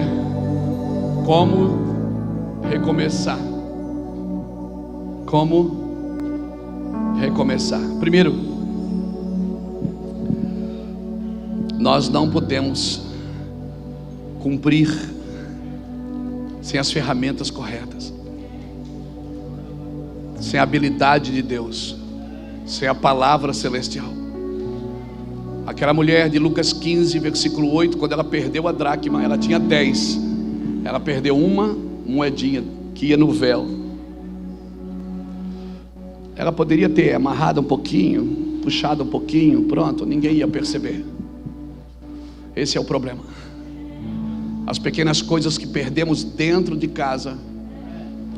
como recomeçar? Como recomeçar? Primeiro, nós não podemos cumprir sem as ferramentas corretas, sem a habilidade de Deus, sem a palavra celestial. Aquela mulher de Lucas 15, versículo 8, quando ela perdeu a dracma, ela tinha 10. Ela perdeu uma moedinha que ia no véu. Ela poderia ter amarrado um pouquinho, puxado um pouquinho, pronto, ninguém ia perceber. Esse é o problema. As pequenas coisas que perdemos dentro de casa,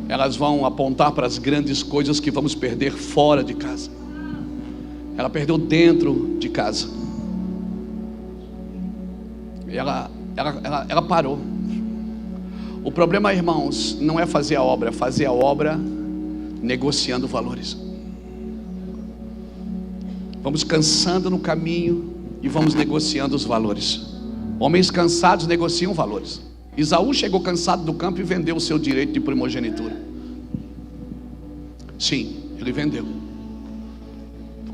elas vão apontar para as grandes coisas que vamos perder fora de casa. Ela perdeu dentro de casa. Ela parou. O problema, irmãos, não é fazer a obra, é fazer a obra negociando valores. Vamos cansando no caminho e vamos negociando os valores. Homens cansados negociam valores. Esaú chegou cansado do campo e vendeu o seu direito de primogenitura. Sim, ele vendeu.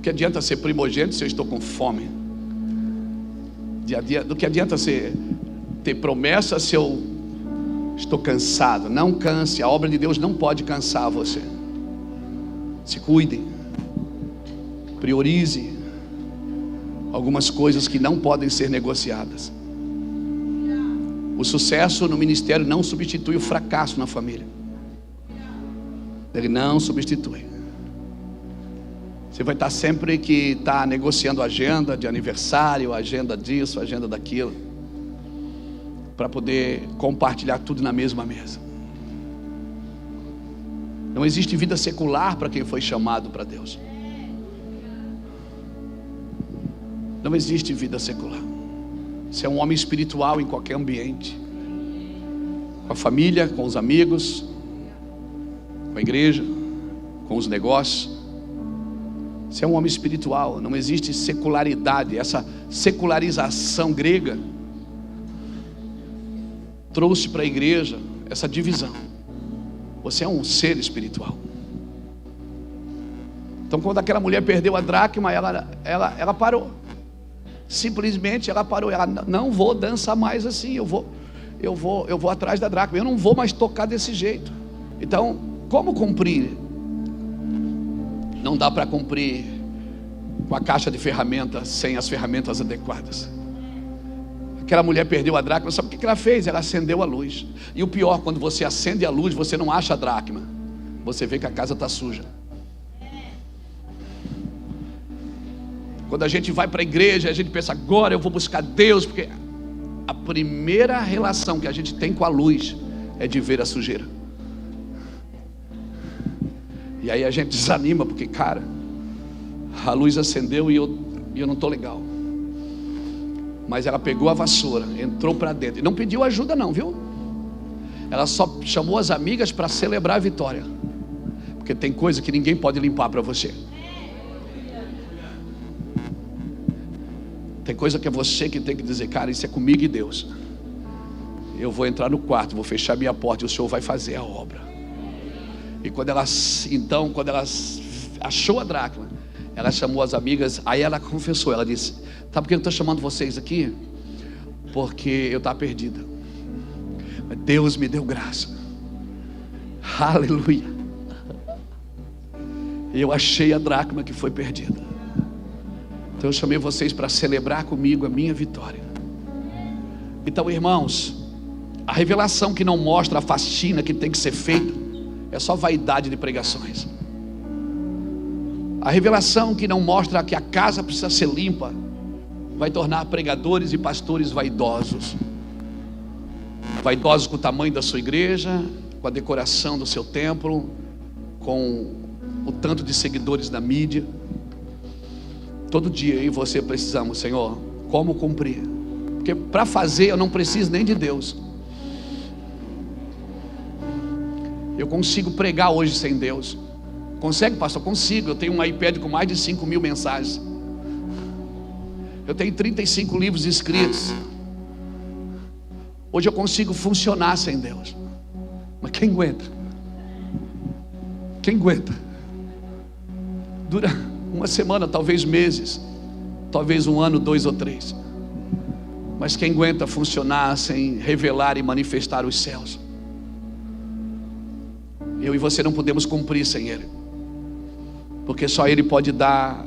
Que adianta ser primogênito se eu estou com fome? Do que adianta ter promessa se eu estou cansado? Não canse, a obra de Deus não pode cansar você. Se cuide, priorize algumas coisas que não podem ser negociadas. O sucesso no ministério não substitui o fracasso na família. Ele não substitui. Você vai estar sempre que está negociando agenda de aniversário, agenda disso, agenda daquilo, para poder compartilhar tudo na mesma mesa. Não existe vida secular para quem foi chamado para Deus. Não existe vida secular. Você é um homem espiritual em qualquer ambiente, com a família, com os amigos, com a igreja, com os negócios. Você é um homem espiritual. Não existe secularidade. Essa secularização grega trouxe para a igreja essa divisão. Você é um ser espiritual. Então, quando aquela mulher perdeu a dracma, ela parou. Simplesmente ela parou. Ela: não vou dançar mais assim. Eu vou atrás da dracma. Eu não vou mais tocar desse jeito. Então, como cumprir? Não dá para cumprir com a caixa de ferramentas sem as ferramentas adequadas. Aquela mulher perdeu a dracma. Sabe o que ela fez? Ela acendeu a luz. E o pior, quando você acende a luz, você não acha a dracma. Você vê que a casa está suja. Quando a gente vai para a igreja, a gente pensa: agora eu vou buscar Deus, porque a primeira relação que a gente tem com a luz é de ver a sujeira. E aí a gente desanima, porque, cara, a luz acendeu e eu não estou legal. Mas ela pegou a vassoura, entrou para dentro e não pediu ajuda não, viu? Ela só chamou as amigas para celebrar a vitória. Porque tem coisa que ninguém pode limpar para você. Tem coisa que é você que tem que dizer: cara, isso é comigo e Deus. Eu vou entrar no quarto, vou fechar minha porta e o Senhor vai fazer a obra. E quando ela achou a dracma, ela chamou as amigas. Aí ela confessou, ela disse: sabe por que eu estou chamando vocês aqui? Porque eu estava perdida, mas Deus me deu graça. Aleluia. E eu achei a dracma que foi perdida. Então eu chamei vocês para celebrar comigo a minha vitória. Então, irmãos, a revelação que não mostra a faxina que tem que ser feita é só vaidade de pregações. A revelação que não mostra que a casa precisa ser limpa vai tornar pregadores e pastores vaidosos. Vaidosos com o tamanho da sua igreja, com a decoração do seu templo, com o tanto de seguidores da mídia. Todo dia eu e você precisamos: Senhor, como cumprir? Porque para fazer eu não preciso nem de Deus. Eu consigo pregar hoje sem Deus. Consegue, pastor? Consigo. Eu tenho um iPad com mais de 5.000 mensagens. Eu tenho 35 livros escritos. Hoje eu consigo funcionar sem Deus. Mas quem aguenta? Quem aguenta? Dura uma semana, talvez meses, talvez um ano, 2 ou 3. Mas quem aguenta funcionar sem revelar e manifestar os céus? Eu e você não podemos cumprir sem Ele, porque só Ele pode dar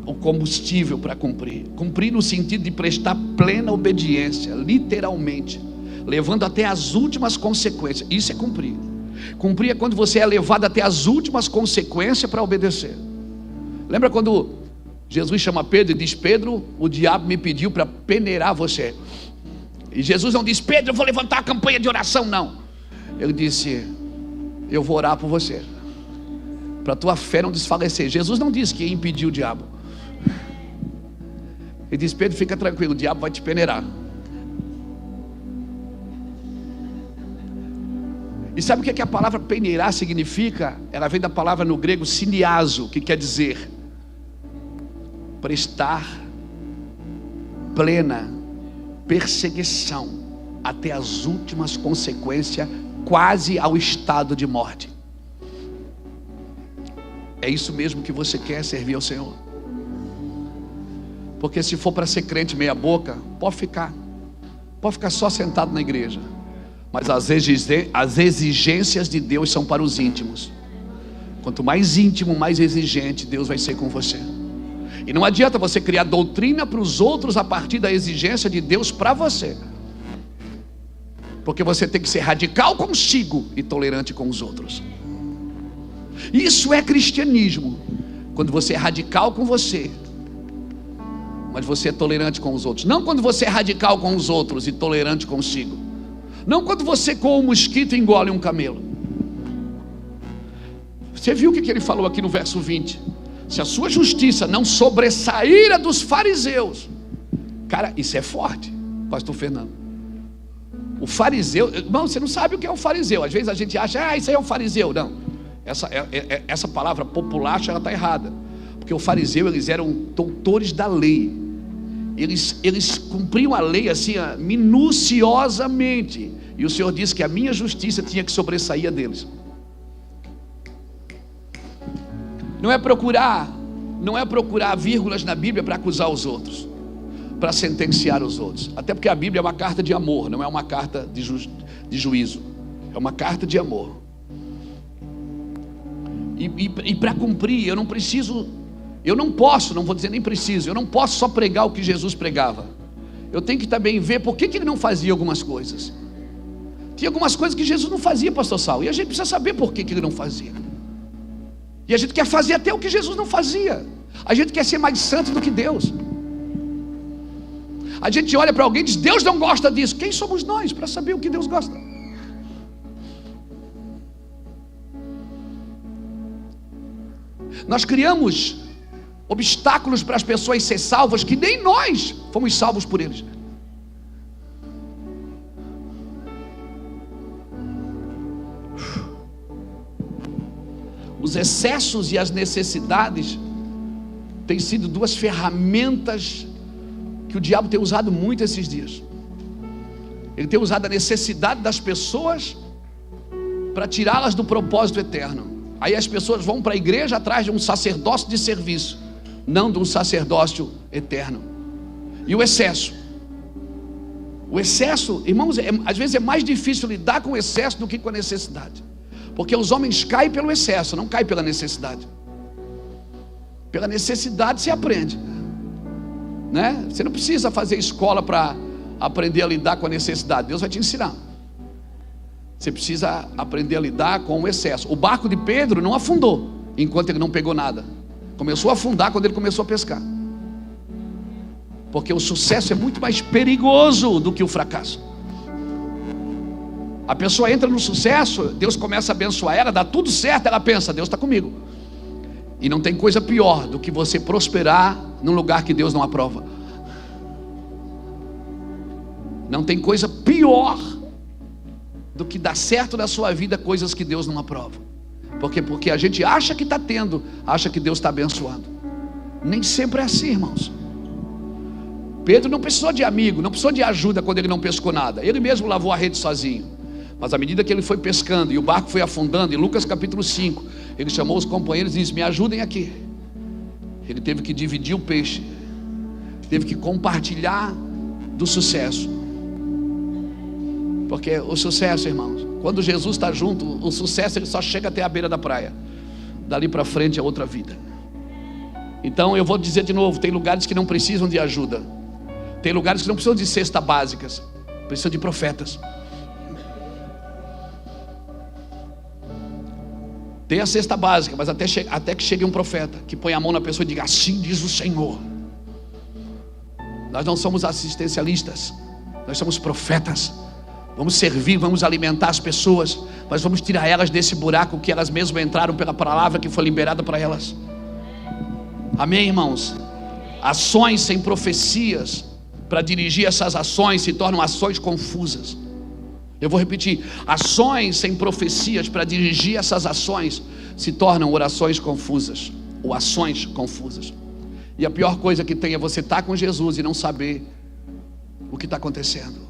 o combustível para cumprir. Cumprir no sentido de prestar plena obediência, literalmente, levando até as últimas consequências. Isso é cumprir. Cumprir é quando você é levado até as últimas consequências para obedecer. Lembra quando Jesus chama Pedro e diz: Pedro, o diabo me pediu para peneirar você. E Jesus não diz: Pedro, eu vou levantar a campanha de oração, não. Ele disse: eu vou orar por você, para a tua fé não desfalecer. Jesus não disse que ia impedir o diabo. Ele disse: Pedro, fica tranquilo, o diabo vai te peneirar. E sabe o que a palavra peneirar significa? Ela vem da palavra no grego siniazo, que quer dizer prestar plena perseguição até as últimas consequências, quase ao estado de morte. É isso mesmo que você quer, servir ao Senhor? Porque se for para ser crente meia boca, pode ficar só sentado na igreja. Mas as exigências de Deus são para os íntimos. Quanto mais íntimo, mais exigente Deus vai ser com você. E não adianta você criar doutrina para os outros a partir da exigência de Deus para você, porque você tem que ser radical consigo e tolerante com os outros. Isso é cristianismo. Quando você é radical com você, mas você é tolerante com os outros. Não quando você é radical com os outros e tolerante consigo. Não quando você, com um mosquito, engole um camelo. Você viu o que ele falou aqui no verso 20? Se a sua justiça não sobressair a dos fariseus. Cara, isso é forte, pastor Fernando. O fariseu, irmão, você não sabe o que é um fariseu. Às vezes a gente acha: isso aí é um fariseu. Não, essa palavra populacha, ela está errada. Porque o fariseu, eles eram doutores da lei. Eles cumpriam a lei assim, minuciosamente. E o Senhor disse que a minha justiça tinha que sobressair a deles. Não é procurar vírgulas na Bíblia para acusar os outros, para sentenciar os outros. Até porque a Bíblia é uma carta de amor, não é uma carta de juízo. É uma carta de amor. E para cumprir, eu não posso, não vou dizer nem preciso, eu não posso só pregar o que Jesus pregava. Eu tenho que também ver por que ele não fazia algumas coisas. Tinha algumas coisas que Jesus não fazia, pastor Saulo, e a gente precisa saber por que ele não fazia. E a gente quer fazer até o que Jesus não fazia. A gente quer ser mais santo do que Deus. A gente olha para alguém e diz: Deus não gosta disso. Quem somos nós para saber o que Deus gosta? Nós criamos obstáculos para as pessoas serem salvas, que nem nós fomos salvos por eles. Os excessos e as necessidades tem sido duas ferramentas que o diabo tem usado muito esses dias. Ele tem usado a necessidade das pessoas para tirá-las do propósito eterno. Aí as pessoas vão para a igreja atrás de um sacerdócio de serviço, não de um sacerdócio eterno. E o excesso, irmãos, às vezes é mais difícil lidar com o excesso do que com a necessidade, porque os homens caem pelo excesso, não caem pela necessidade. Pela necessidade se aprende, né? Você não precisa fazer escola para aprender a lidar com a necessidade, Deus vai te ensinar. Você precisa aprender a lidar com o excesso. O barco de Pedro não afundou enquanto ele não pegou nada, começou a afundar quando ele começou a pescar, porque o sucesso é muito mais perigoso do que o fracasso. A pessoa entra no sucesso, Deus começa a abençoar ela, dá tudo certo, ela pensa, Deus está comigo. E não tem coisa pior do que você prosperar num lugar que Deus não aprova. Não tem coisa pior do que dar certo na sua vida coisas que Deus não aprova. Porque a gente acha que está tendo, acha que Deus está abençoando. Nem sempre é assim, irmãos. Pedro não precisou de amigo, não precisou de ajuda quando ele não pescou nada. Ele mesmo lavou a rede sozinho. Mas à medida que ele foi pescando e o barco foi afundando, em Lucas capítulo 5, ele chamou os companheiros e disse: me ajudem aqui. Ele teve que dividir o peixe, teve que compartilhar do sucesso. Porque o sucesso, irmãos, quando Jesus está junto, o sucesso ele só chega até a beira da praia. Dali para frente é outra vida. Então eu vou dizer de novo, tem lugares que não precisam de ajuda. Tem lugares que não precisam de cesta básicas, precisam de profetas. Tem a cesta básica, mas até que chegue um profeta que põe a mão na pessoa e diga: assim diz o Senhor. Nós não somos assistencialistas, nós somos profetas. Vamos servir, vamos alimentar as pessoas, mas vamos tirar elas desse buraco que elas mesmas entraram pela palavra que foi liberada para elas. Amém, irmãos? Ações sem profecias para dirigir essas ações se tornam ações confusas. Eu vou repetir: ações sem profecias para dirigir essas ações se tornam orações confusas, ou ações confusas. E a pior coisa que tem é você estar com Jesus e não saber o que está acontecendo.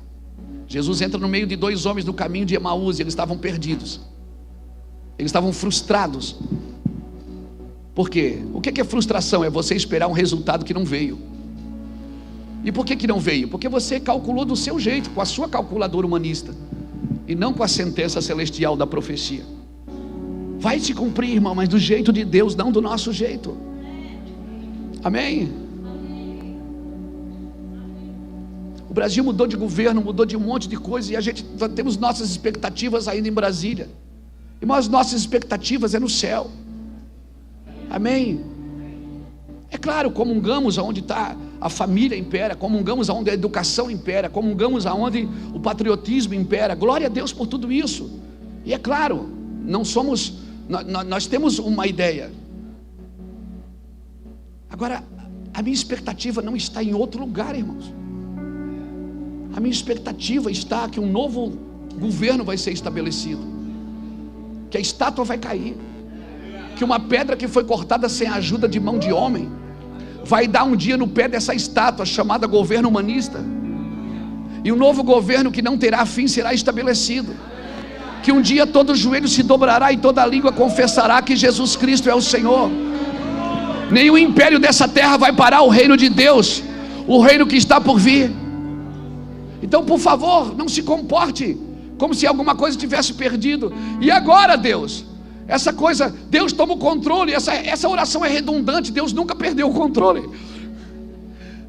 Jesus entra no meio de dois homens do caminho de Emaús e eles estavam perdidos, eles estavam frustrados. Por quê? O que é frustração? É você esperar um resultado que não veio. E por que não veio? Porque você calculou do seu jeito, com a sua calculadora humanista, e não com a sentença celestial da profecia. Vai se cumprir, irmão, mas do jeito de Deus, não do nosso jeito. Amém? O Brasil mudou de governo, mudou de um monte de coisa, e a gente temos nossas expectativas ainda em Brasília. Irmãos, as nossas expectativas é no céu. Amém? É claro, comungamos aonde está a família impera, comungamos aonde a educação impera, comungamos aonde o patriotismo impera. Glória a Deus por tudo isso. E é claro, nós temos uma ideia. Agora, a minha expectativa não está em outro lugar, irmãos. A minha expectativa está que um novo governo vai ser estabelecido, que a estátua vai cair, que uma pedra que foi cortada sem a ajuda de mão de homem vai dar um dia no pé dessa estátua chamada governo humanista, e um novo governo que não terá fim será estabelecido, que um dia todo joelho se dobrará e toda língua confessará que Jesus Cristo é o Senhor. Nenhum império dessa terra vai parar o reino de Deus, o reino que está por vir. Então, por favor, não se comporte como se alguma coisa tivesse perdido. E agora, Deus, essa coisa, Deus toma o controle. Essa oração é redundante. Deus nunca perdeu o controle.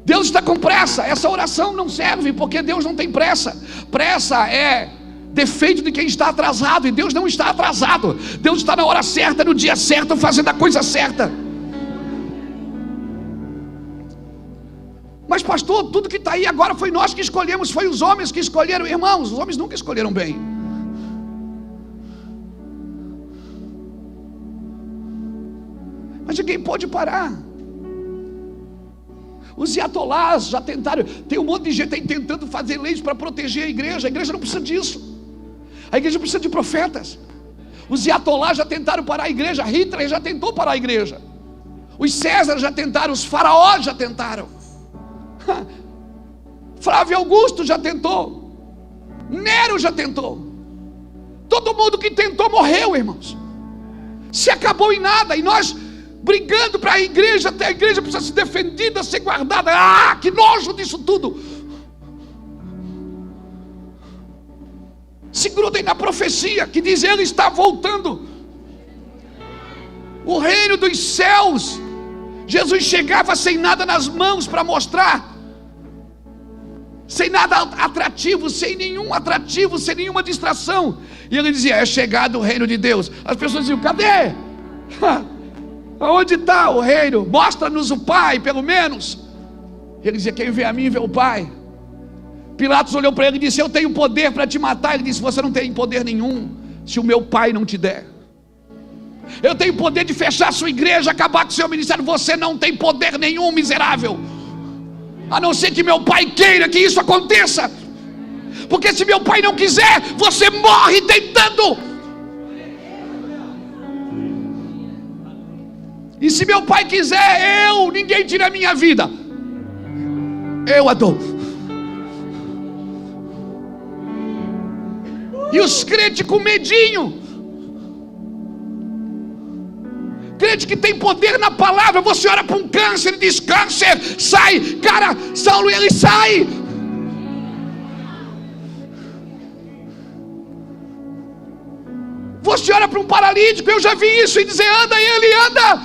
Deus está com pressa. Essa oração não serve, porque Deus não tem pressa. Pressa é defeito de quem está atrasado, e Deus não está atrasado. Deus está na hora certa, no dia certo, fazendo a coisa certa. Mas pastor, tudo que está aí agora foi nós que escolhemos, foi os homens que escolheram. Irmãos, os homens nunca escolheram bem. Mas ninguém pode parar. Os iatolás já tentaram. Tem um monte de gente aí tentando fazer leis para proteger a igreja não precisa disso. A igreja precisa de profetas. Os iatolás já tentaram parar a igreja. Hitler já tentou parar a igreja. Os Césares já tentaram, os faraós já tentaram. Flávio Augusto já tentou. Nero já tentou. Todo mundo que tentou morreu, irmãos. Se acabou em nada. E nós brigando para a igreja, até a igreja precisa ser defendida, ser guardada. Ah, que nojo disso tudo. Se grudem na profecia que diz: Ele está voltando. O reino dos céus. Jesus chegava sem nada nas mãos para mostrar, sem nada atrativo, sem nenhum atrativo, sem nenhuma distração. E ele dizia: é chegado o reino de Deus. As pessoas diziam: cadê? Aonde está o reino? Mostra-nos o Pai, pelo menos. Ele dizia: quem vê a mim vê o Pai. Pilatos olhou para ele e disse: eu tenho poder para te matar. Ele disse: você não tem poder nenhum se o meu Pai não te der. Eu tenho poder de fechar a sua igreja, acabar com o seu ministério. Você não tem poder nenhum, miserável, a não ser que meu Pai queira que isso aconteça. Porque se meu Pai não quiser, você morre tentando. E se meu Pai quiser, ninguém tira a minha vida, eu a dou. E os crentes com medinho, crente que tem poder na palavra. Você ora para um câncer e diz: câncer, sai. Cara, Saulo, ele sai. Você ora para um paralítico, eu já vi isso, e dizer: anda, e ele anda.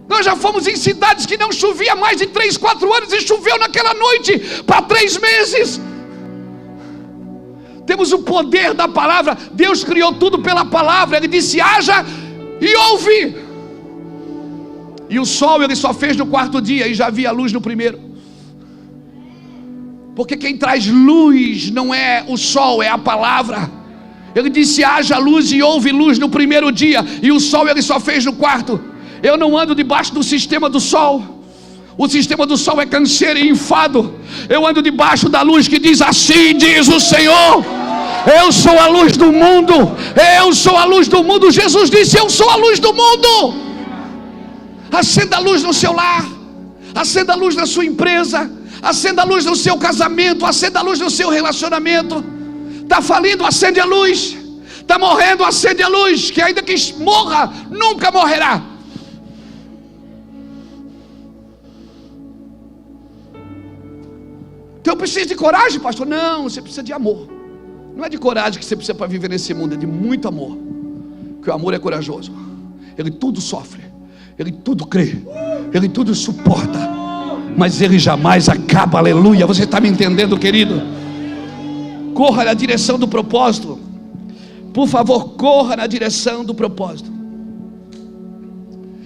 Nós já fomos em cidades que não chovia mais de 3, 4 anos, e choveu naquela noite para 3 meses. Temos o poder da palavra. Deus criou tudo pela palavra. Ele disse: haja e ouve. E o sol ele só fez no 4º dia, e já havia luz no 1º. Porque quem traz luz não é o sol, é a palavra. Ele disse: haja luz, e houve luz no 1º dia. E o sol ele só fez no 4º. Eu não ando debaixo do sistema do sol. O sistema do sol é canseiro e enfado. Eu ando debaixo da luz que diz: assim diz o Senhor, eu sou a luz do mundo. Eu sou a luz do mundo. Jesus disse: eu sou a luz do mundo. Acenda a luz no seu lar, acenda a luz na sua empresa, acenda a luz no seu casamento, acenda a luz no seu relacionamento. Está falindo? Acende a luz. Está morrendo? Acende a luz, que ainda que morra, nunca morrerá. Então eu preciso de coragem, pastor? Não, você precisa de amor. Não é de coragem que você precisa para viver nesse mundo, é de muito amor. Porque o amor é corajoso. Ele tudo sofre, ele tudo crê, ele tudo suporta, mas ele jamais acaba. Aleluia. Você está me entendendo, querido? Corra na direção do propósito. Por favor, corra na direção do propósito.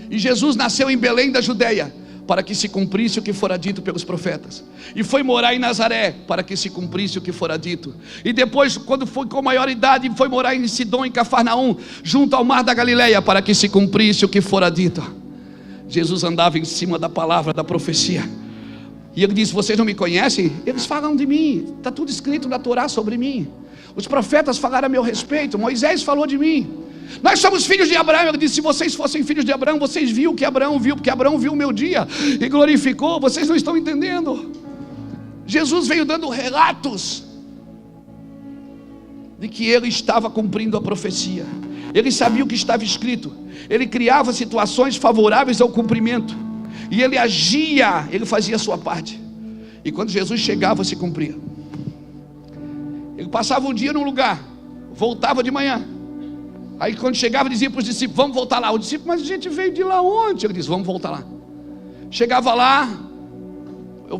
E Jesus nasceu em Belém da Judeia, para que se cumprisse o que fora dito pelos profetas. E foi morar em Nazaré, para que se cumprisse o que fora dito. E depois, quando foi com maior idade, foi morar em Sidom, em Cafarnaum, junto ao mar da Galileia, para que se cumprisse o que fora dito. Jesus andava em cima da palavra, da profecia. E ele disse: vocês não me conhecem? Eles falam de mim, está tudo escrito na Torá sobre mim. Os profetas falaram a meu respeito, Moisés falou de mim. Nós somos filhos de Abraão. Ele disse: se vocês fossem filhos de Abraão, vocês viam o que Abraão viu, porque Abraão viu o meu dia e glorificou. Vocês não estão entendendo. Jesus veio dando relatos de que ele estava cumprindo a profecia. Ele sabia o que estava escrito. Ele criava situações favoráveis ao cumprimento, e ele agia, ele fazia a sua parte. E quando Jesus chegava, se cumpria. Ele passava um dia num lugar, voltava de manhã. Aí quando chegava, dizia para os discípulos: vamos voltar lá. O discípulo: mas a gente veio de lá onde? Ele disse: vamos voltar lá. Chegava lá,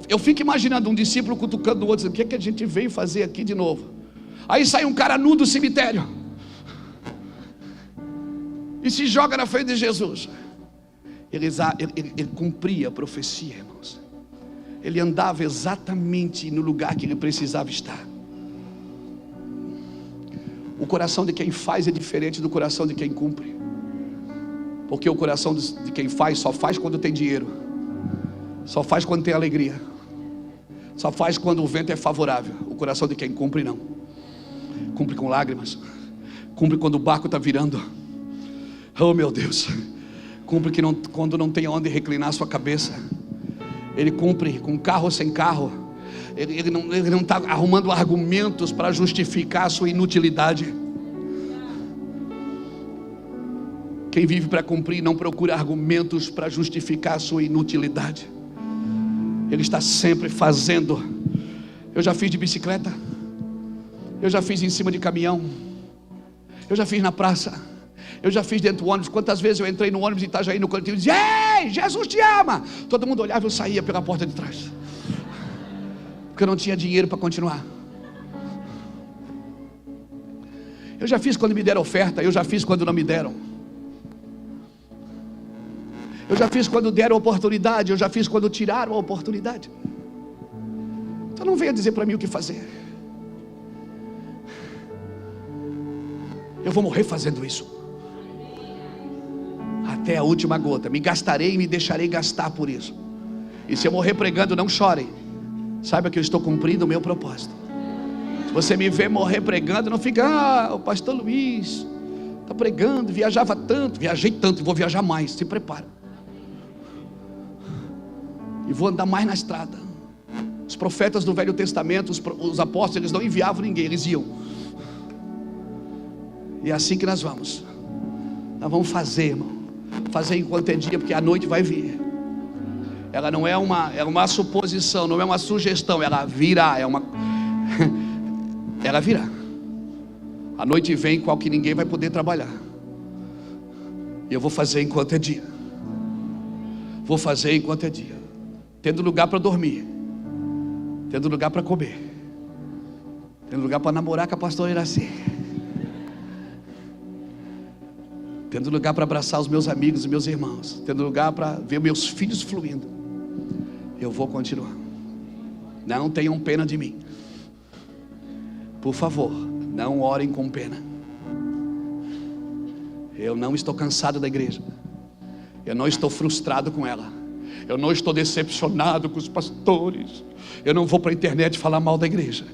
eu fico imaginando um discípulo cutucando o outro, dizendo: o que a gente veio fazer aqui de novo? Aí sai um cara nu do cemitério e se joga na frente de Jesus. Ele cumpria a profecia, irmãos. Ele andava exatamente no lugar que ele precisava estar. O coração de quem faz é diferente do coração de quem cumpre. Porque o coração de quem faz só faz quando tem dinheiro, só faz quando tem alegria, só faz quando o vento é favorável. O coração de quem cumpre não. Cumpre com lágrimas, cumpre quando o barco está virando. Oh meu Deus, Cumpre quando não tem onde reclinar sua cabeça. Ele cumpre com carro ou sem carro. Ele não está arrumando argumentos para justificar a sua inutilidade. Quem vive para cumprir não procura argumentos para justificar a sua inutilidade. Ele está sempre fazendo. Eu já fiz de bicicleta, eu já fiz em cima de caminhão, eu já fiz na praça, eu já fiz dentro do ônibus. Quantas vezes eu entrei no ônibus de Itajaí, no coletivo, e dizia: ei, Jesus te ama. Todo mundo olhava e eu saía pela porta de trás, porque eu não tinha dinheiro para continuar. Eu já fiz quando me deram oferta, eu já fiz quando não me deram. Eu já fiz quando deram oportunidade, eu já fiz quando tiraram a oportunidade. Então não venha dizer para mim o que fazer. Eu vou morrer fazendo isso, até a última gota. Me gastarei e me deixarei gastar por isso. E se eu morrer pregando, não chorem. Saiba que eu estou cumprindo o meu propósito. Se você me vê morrer pregando, não fica: o pastor Luiz está pregando, viajava tanto. Viajei tanto e vou viajar mais. Se prepara. E vou andar mais na estrada. Os profetas do Velho Testamento, os apóstolos, eles não enviavam ninguém, eles iam. E é assim que nós vamos fazer, irmão. Fazer enquanto é dia, porque a noite vai vir. Ela não é uma suposição, não é uma sugestão, ela virá, ela virá. A noite vem qual que ninguém vai poder trabalhar. E eu vou fazer enquanto é dia. Vou fazer enquanto é dia. Tendo lugar para dormir, tendo lugar para comer, tendo lugar para namorar com a pastora Iraci, tendo lugar para abraçar os meus amigos e meus irmãos, tendo lugar para ver meus filhos fluindo. Eu vou continuar. Não tenham pena de mim. Por favor, não orem com pena. Eu não estou cansado da igreja. Eu não estou frustrado com ela. Eu não estou decepcionado com os pastores. Eu não vou para a internet falar mal da igreja.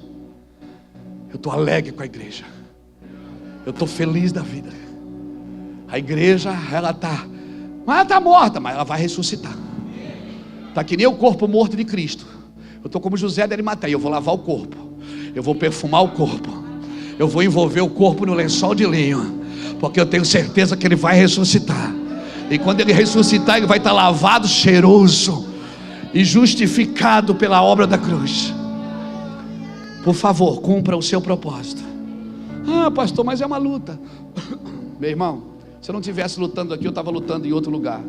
Eu estou alegre com a igreja. Eu estou feliz da vida. A igreja, ela está morta, mas ela vai ressuscitar. Está que nem o corpo morto de Cristo. Eu estou como José de Arimateia. Eu vou lavar o corpo, eu vou perfumar o corpo, eu vou envolver o corpo no lençol de linho, porque eu tenho certeza que ele vai ressuscitar. E quando ele ressuscitar, ele vai estar lavado, cheiroso e justificado pela obra da cruz. Por favor, cumpra o seu propósito. Ah, pastor, mas é uma luta. Meu irmão, se eu não estivesse lutando aqui, eu estava lutando em outro lugar.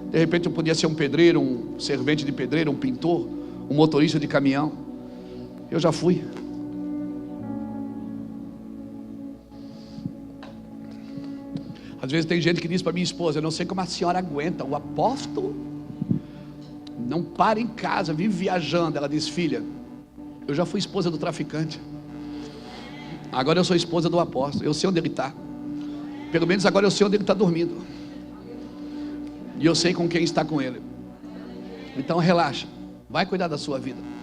De repente eu podia ser um pedreiro, um servente de pedreiro, um pintor, um motorista de caminhão. Eu já fui. Às vezes tem gente que diz para minha esposa: eu não sei como a senhora aguenta, o apóstolo não para em casa, vive viajando. Ela diz: filha, eu já fui esposa do traficante, agora eu sou esposa do apóstolo. Eu sei onde ele está. Pelo menos agora eu sei onde ele está dormindo, e eu sei com quem está com ele. Então relaxa, vai cuidar da sua vida.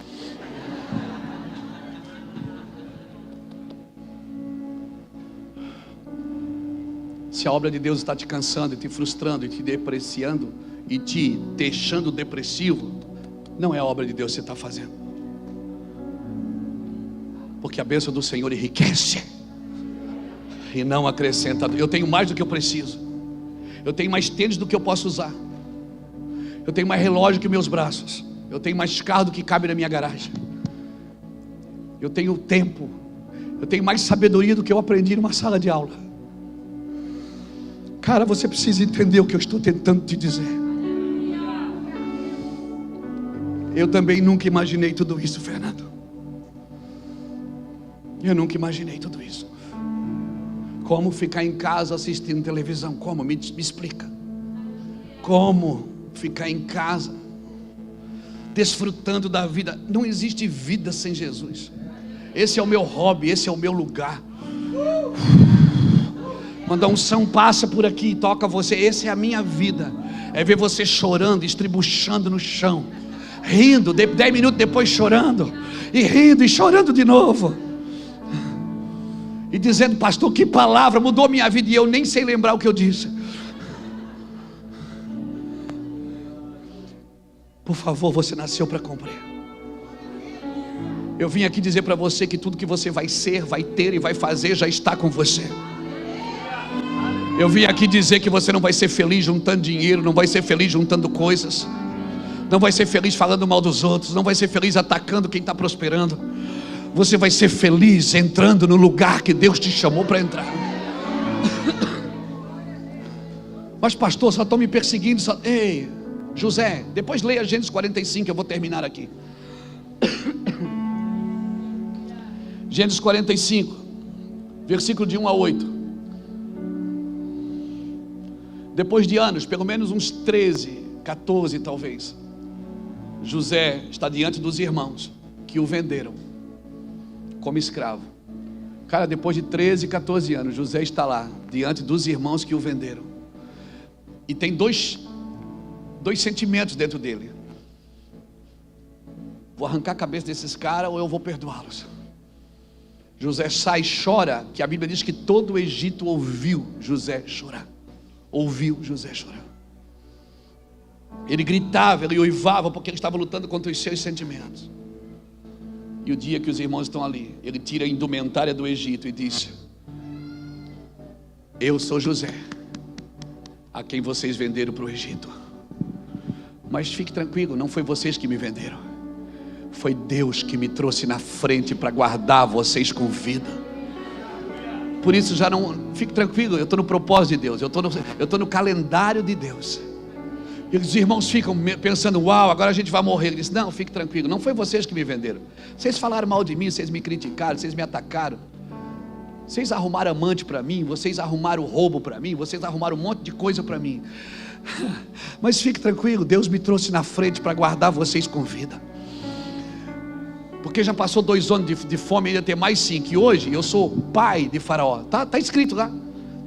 Se a obra de Deus está te cansando, e te frustrando, e te depreciando, e te deixando depressivo, não é a obra de Deus que você está fazendo. Porque a bênção do Senhor enriquece e não acrescenta. Eu tenho mais do que eu preciso. Eu tenho mais tênis do que eu posso usar. Eu tenho mais relógio que meus braços. Eu tenho mais carro do que cabe na minha garagem. Eu tenho tempo. Eu tenho mais sabedoria do que eu aprendi numa sala de aula. Cara, você precisa entender o que eu estou tentando te dizer. Eu também nunca imaginei tudo isso, Fernando. Eu nunca imaginei tudo isso. Como ficar em casa assistindo televisão? Como? Me explica. Como ficar em casa desfrutando da vida? Não existe vida sem Jesus. Esse é o meu hobby, esse é o meu lugar. Quando a unção passa por aqui e toca você, essa é a minha vida. É ver você chorando, estribuchando no chão, rindo, 10 minutos depois chorando, e rindo e chorando de novo, e dizendo: pastor, que palavra mudou minha vida, e eu nem sei lembrar o que eu disse. Por favor, você nasceu para cumprir. Eu vim aqui dizer para você que tudo que você vai ser, vai ter e vai fazer já está com você. Eu vim aqui dizer que você não vai ser feliz juntando dinheiro, não vai ser feliz juntando coisas, não vai ser feliz falando mal dos outros, não vai ser feliz atacando quem está prosperando. Você vai ser feliz entrando no lugar que Deus te chamou para entrar. Mas pastor, só estão me perseguindo. Ei, José, depois leia Gênesis 45, eu vou terminar aqui. Gênesis 45, versículo de 1 a 8. Depois de anos, pelo menos uns 13, 14 talvez, José está diante dos irmãos que o venderam como escravo. Cara, depois de 13, 14 anos, José está lá diante dos irmãos que o venderam. E tem dois sentimentos dentro dele: vou arrancar a cabeça desses caras ou eu vou perdoá-los. José sai e chora, que a Bíblia diz que todo o Egito ouviu José chorar. Ouviu José chorar. Ele gritava, ele uivava, porque ele estava lutando contra os seus sentimentos. E o dia que os irmãos estão ali, ele tira a indumentária do Egito e disse: eu sou José, a quem vocês venderam para o Egito. Mas fique tranquilo, não foi vocês que me venderam, foi Deus que me trouxe na frente para guardar vocês com vida. Por isso já não, fique tranquilo, eu estou no propósito de Deus, eu estou no calendário de Deus. E os irmãos ficam pensando: uau, agora a gente vai morrer. Ele diz: não, fique tranquilo, não foi vocês que me venderam. Vocês falaram mal de mim, vocês me criticaram, vocês me atacaram, vocês arrumaram amante para mim, vocês arrumaram roubo para mim, vocês arrumaram um monte de coisa para mim. Mas fique tranquilo, Deus me trouxe na frente para guardar vocês com vida. Porque já passou 2 anos de fome, ainda tem mais 5. E hoje eu sou pai de Faraó. Está escrito lá.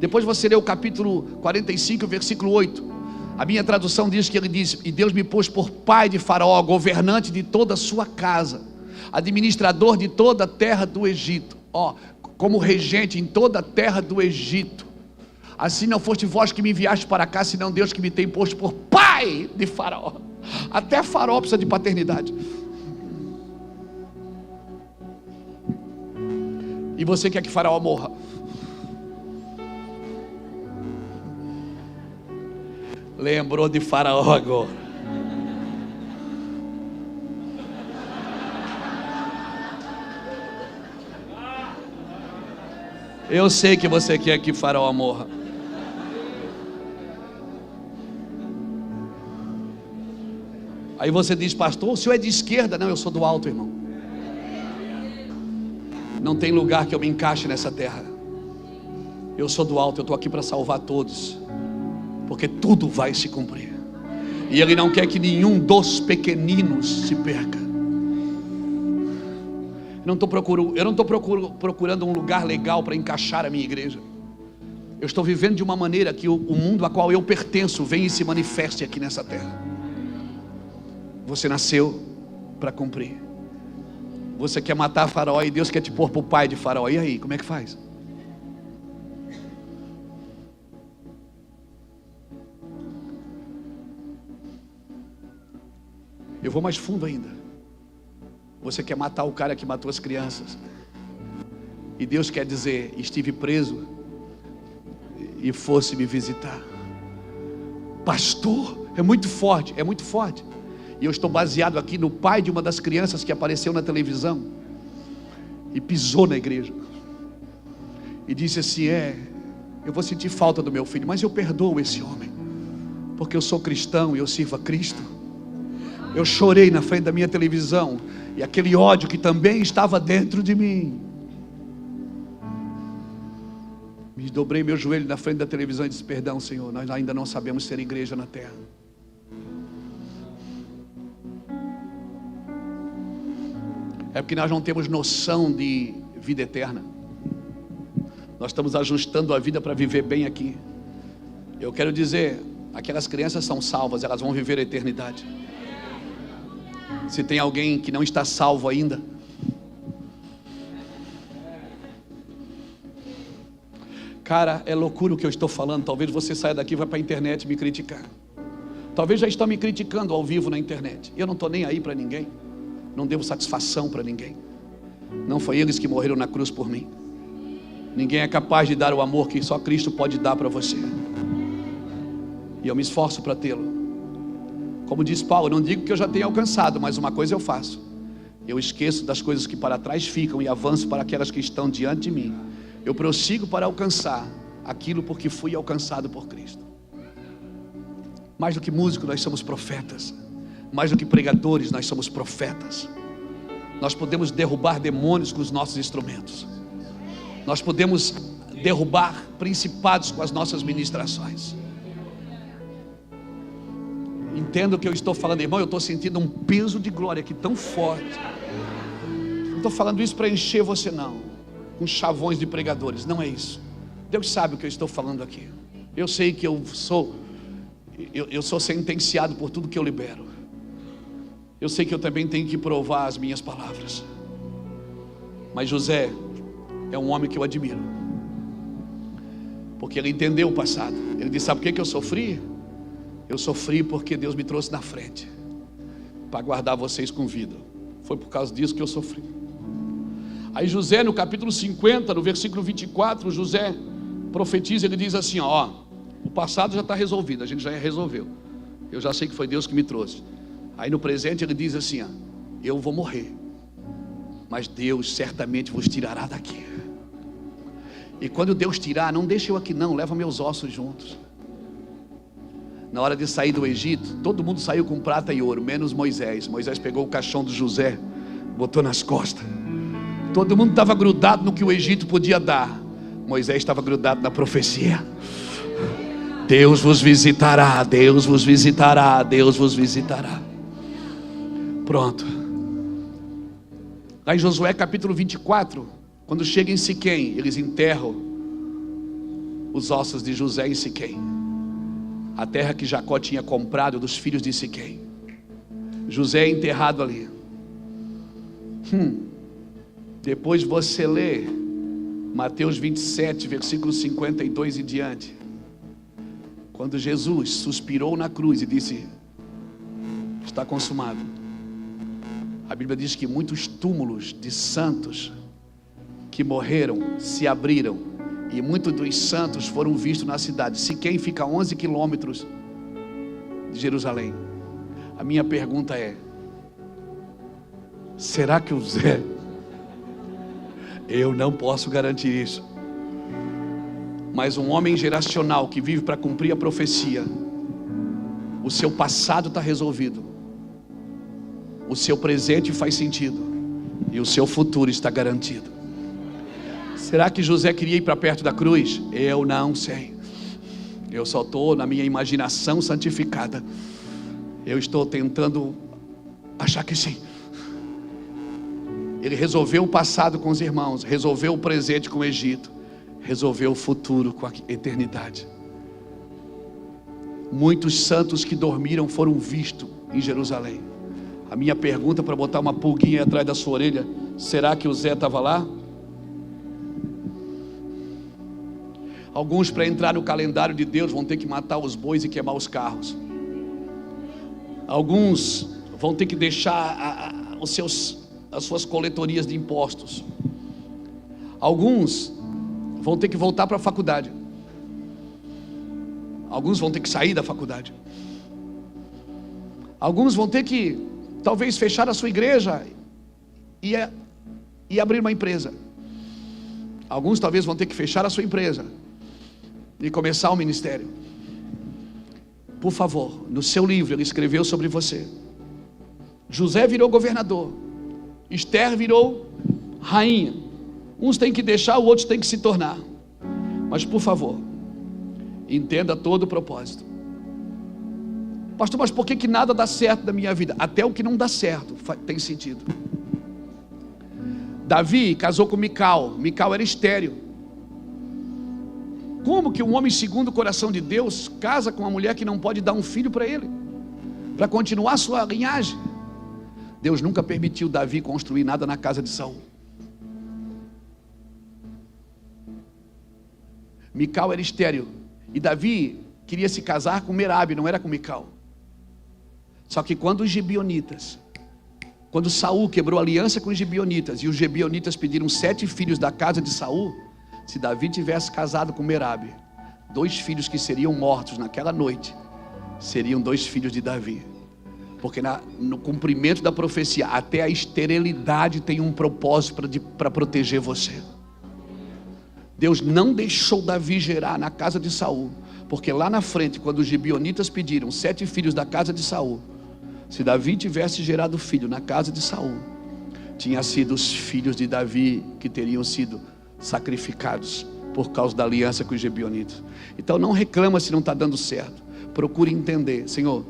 Depois você lê o capítulo 45, versículo 8. A minha tradução diz que ele disse: e Deus me pôs por pai de Faraó, governante de toda a sua casa, administrador de toda a terra do Egito. Como regente em toda a terra do Egito. Assim não foste vós que me enviaste para cá, senão Deus que me tem posto por pai de Faraó. Até Faraó precisa de paternidade. E você quer que Faraó morra? Lembrou de Faraó agora? Eu sei que você quer que Faraó morra. Aí você diz: pastor, o senhor é de esquerda? Não, eu sou do alto, irmão. Não tem lugar que eu me encaixe nessa terra. Eu sou do alto, eu estou aqui para salvar todos, porque tudo vai se cumprir. E Ele não quer que nenhum dos pequeninos se perca. Eu não estou procurando um lugar legal para encaixar a minha igreja. Eu estou vivendo de uma maneira que o mundo a qual eu pertenço venha e se manifeste aqui nessa terra. Você nasceu para cumprir. Você quer matar Faraó e Deus quer te pôr para o pai de Faraó. E aí, como é que faz? Eu vou mais fundo ainda. Você quer matar o cara que matou as crianças. E Deus quer dizer: estive preso e fosse me visitar. Pastor, é muito forte, é muito forte. E eu estou baseado aqui no pai de uma das crianças que apareceu na televisão e pisou na igreja e disse assim: eu vou sentir falta do meu filho, mas eu perdoo esse homem, porque eu sou cristão e eu sirvo a Cristo. Eu chorei na frente da minha televisão, e aquele ódio que também estava dentro de mim, me dobrei meu joelho na frente da televisão e disse: perdão, Senhor, nós ainda não sabemos ser igreja na terra. É porque nós não temos noção de vida eterna. Nós estamos ajustando a vida para viver bem aqui. Eu quero dizer, aquelas crianças são salvas, elas vão viver a eternidade. Se tem alguém que não está salvo ainda, cara, é loucura o que eu estou falando. Talvez você saia daqui e vá para a internet me criticar. Talvez já estão me criticando ao vivo na internet. Eu não estou nem aí para ninguém. Não devo satisfação para ninguém. Não foi eles que morreram na cruz por mim. Ninguém é capaz de dar o amor que só Cristo pode dar para você. E eu me esforço para tê-lo. Como diz Paulo, não digo que eu já tenha alcançado, mas uma coisa eu faço: eu esqueço das coisas que para trás ficam e avanço para aquelas que estão diante de mim. Eu prossigo para alcançar aquilo porque fui alcançado por Cristo. Mais do que músicos, nós somos profetas. Mais do que pregadores, nós somos profetas. Nós podemos derrubar demônios com os nossos instrumentos. Nós podemos derrubar principados com as nossas ministrações. Entendo o que eu estou falando, irmão. Eu estou sentindo um peso de glória aqui tão forte. Não estou falando isso para encher você, não, com chavões de pregadores. Não é isso. Deus sabe o que eu estou falando aqui. Eu sei que eu sou sentenciado por tudo que eu libero. Eu sei que eu também tenho que provar as minhas palavras. Mas José é um homem que eu admiro, porque ele entendeu o passado. Ele disse: sabe por que eu sofri? Eu sofri porque Deus me trouxe na frente para guardar vocês com vida. Foi por causa disso que eu sofri. Aí José, no capítulo 50, no versículo 24, José profetiza. Ele diz assim: ó, o passado já está resolvido, a gente já resolveu. Eu já sei que foi Deus que me trouxe. Aí no presente ele diz assim: ó, eu vou morrer, mas Deus certamente vos tirará daqui. E quando Deus tirar, não deixa eu aqui não, leva meus ossos juntos. Na hora de sair do Egito, todo mundo saiu com prata e ouro, menos Moisés. Moisés pegou o caixão de José, botou nas costas. Todo mundo estava grudado no que o Egito podia dar. Moisés estava grudado na profecia. Deus vos visitará, Deus vos visitará, Deus vos visitará. Pronto. Lá em Josué capítulo 24, quando chega em Siquém, eles enterram os ossos de José em Siquém, a terra que Jacó tinha comprado dos filhos de Siquém. José é enterrado ali. Depois você lê Mateus 27, versículos 52 e diante. Quando Jesus suspirou na cruz e disse: está consumado. A Bíblia diz que muitos túmulos de santos que morreram se abriram, e muitos dos santos foram vistos na cidade. Siquém fica a 11 quilômetros de Jerusalém. A minha pergunta é: será que o Zé... Eu não posso garantir isso, mas um homem geracional que vive para cumprir a profecia, o seu passado está resolvido, o seu presente faz sentido e o seu futuro está garantido. Será que José queria ir para perto da cruz? Eu não sei. Eu só estou na minha imaginação santificada. Eu estou tentando achar que sim. Ele resolveu o passado com os irmãos, resolveu o presente com o Egito, resolveu o futuro com a eternidade. Muitos santos que dormiram foram vistos em Jerusalém. A minha pergunta, para botar uma pulguinha atrás da sua orelha: será que o Zé estava lá? Alguns, para entrar no calendário de Deus, vão ter que matar os bois e queimar os carros. Alguns vão ter que deixar as suas coletorias de impostos. Alguns vão ter que voltar para a faculdade. Alguns vão ter que sair da faculdade. Alguns vão ter que, talvez, fechar a sua igreja e abrir uma empresa. Alguns talvez vão ter que fechar a sua empresa e começar um ministério. Por favor, no seu livro ele escreveu sobre você. José virou governador, Esther virou rainha. Uns têm que deixar, outros têm que se tornar. Mas por favor, entenda todo o propósito. Pastor, mas por que nada dá certo na minha vida? Até o que não dá certo tem sentido. Davi casou com Mical. Mical era estéril. Como que um homem segundo o coração de Deus casa com uma mulher que não pode dar um filho para ele, para continuar sua linhagem? Deus nunca permitiu Davi construir nada na casa de Saul. Mical era estéril, e Davi queria se casar com Merabe, não era com Mical. Só que quando Saul quebrou aliança com os gibeonitas, e os gibeonitas pediram 7 filhos da casa de Saul, se Davi tivesse casado com Merabe, 2 filhos que seriam mortos naquela noite, seriam 2 filhos de Davi. Porque no cumprimento da profecia, até a esterilidade tem um propósito para proteger você. Deus não deixou Davi gerar na casa de Saul, porque lá na frente, quando os gibeonitas pediram 7 filhos da casa de Saul, se Davi tivesse gerado filho na casa de Saul, tinha sido os filhos de Davi que teriam sido sacrificados por causa da aliança com os gibeonitas. Então não reclama se não está dando certo, procure entender. Senhor,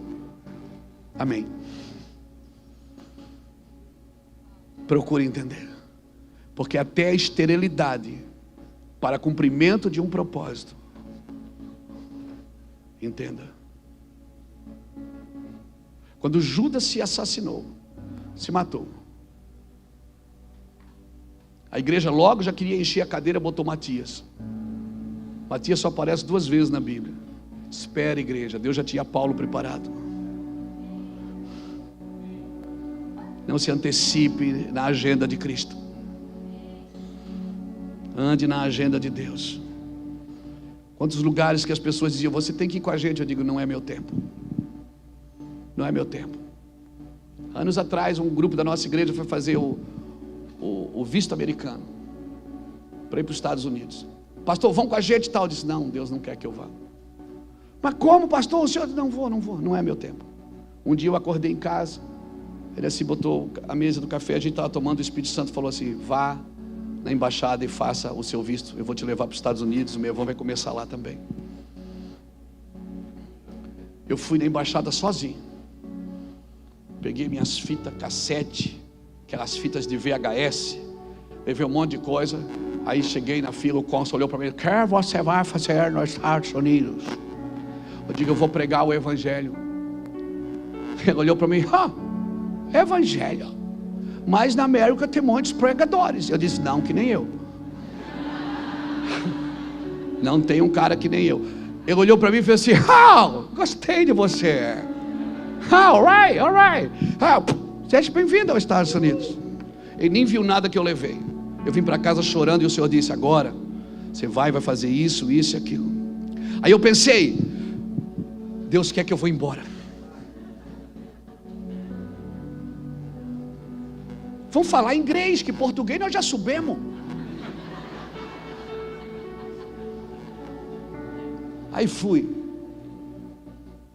amém, procure entender, porque até a esterilidade para cumprimento de um propósito, entenda. Quando Judas se assassinou, se matou, a igreja logo já queria encher a cadeira, botou Matias. Matias só aparece 2 vezes na Bíblia. Espera, igreja, Deus já tinha Paulo preparado. Não se antecipe na agenda de Cristo, ande na agenda de Deus. Quantos lugares que as pessoas diziam, você tem que ir com a gente, eu digo, não é meu tempo, não é meu tempo. Anos atrás, um grupo da nossa igreja foi fazer o visto americano, para ir para os Estados Unidos. Pastor, vão com a gente e tal. Eu disse, não, Deus não quer que eu vá. Mas como, pastor? O senhor, não vou, não é meu tempo. Um dia eu acordei em casa, ele assim botou a mesa do café, a gente estava tomando, o Espírito Santo falou assim, vá na embaixada e faça o seu visto, eu vou te levar para os Estados Unidos, o meu irmão vai começar lá também. Eu fui na embaixada sozinho, peguei minhas fitas cassete, aquelas fitas de VHS, levei um monte de coisa. Aí cheguei na fila, o cônsul olhou para mim, que você vai fazer nos Estados Unidos? Eu digo, eu vou pregar o evangelho. Ele olhou para mim, evangelho, mas na América tem muitos pregadores. Eu disse, não, que nem eu. Não tem um cara que nem eu. Ele olhou para mim e fez assim, gostei de você. All right. Seja bem-vindo aos Estados Unidos. Ele nem viu nada que eu levei. Eu vim para casa chorando e o Senhor disse, agora você vai fazer isso e aquilo. Aí eu pensei, Deus quer que eu vou embora. Vamos falar inglês, que português nós já subimos. Aí fui.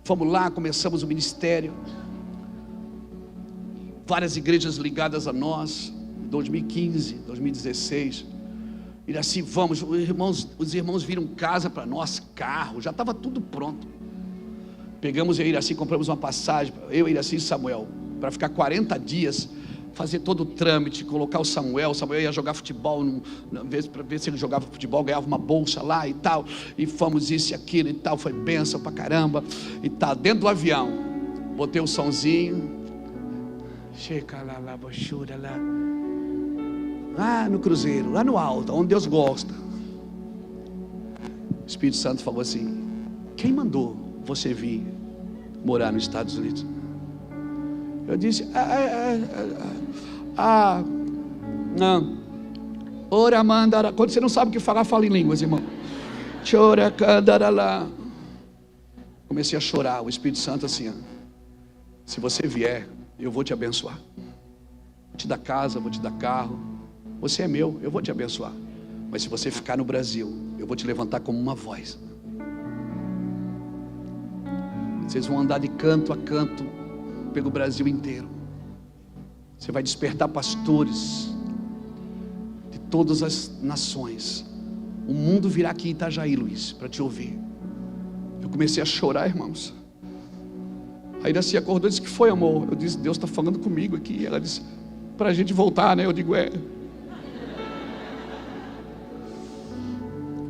Fomos lá, começamos o ministério. Várias igrejas ligadas a nós. 2015, 2016. E assim, vamos, os irmãos viram casa para nós, carro, já estava tudo pronto. Pegamos eu e Iraci, compramos uma passagem, eu, Iraci e Samuel, para ficar 40 dias, fazer todo o trâmite, colocar o Samuel ia jogar futebol, para ver se ele jogava futebol, ganhava uma bolsa lá e tal, e fomos isso e aquilo e tal, foi bênção pra caramba, e tal, dentro do avião, botei o somzinho, lá no cruzeiro, lá no alto, onde Deus gosta. O Espírito Santo falou assim, quem mandou você vir morar nos Estados Unidos? Eu disse, não. Ora mandara. Quando você não sabe o que falar, fala em línguas, irmão. Chora candarala. Comecei a chorar. O Espírito Santo assim, se você vier, eu vou te abençoar. Vou te dar casa, vou te dar carro. Você é meu, eu vou te abençoar. Mas se você ficar no Brasil, eu vou te levantar como uma voz. Vocês vão andar de canto a canto pelo Brasil inteiro. Você vai despertar pastores de todas as nações. O mundo virá aqui em Itajaí, Luiz, para te ouvir. Eu comecei a chorar, irmãos. Aí Iraci acordou e disse, que foi, amor? Eu disse, Deus está falando comigo aqui. Ela disse, para a gente voltar, né? Eu digo,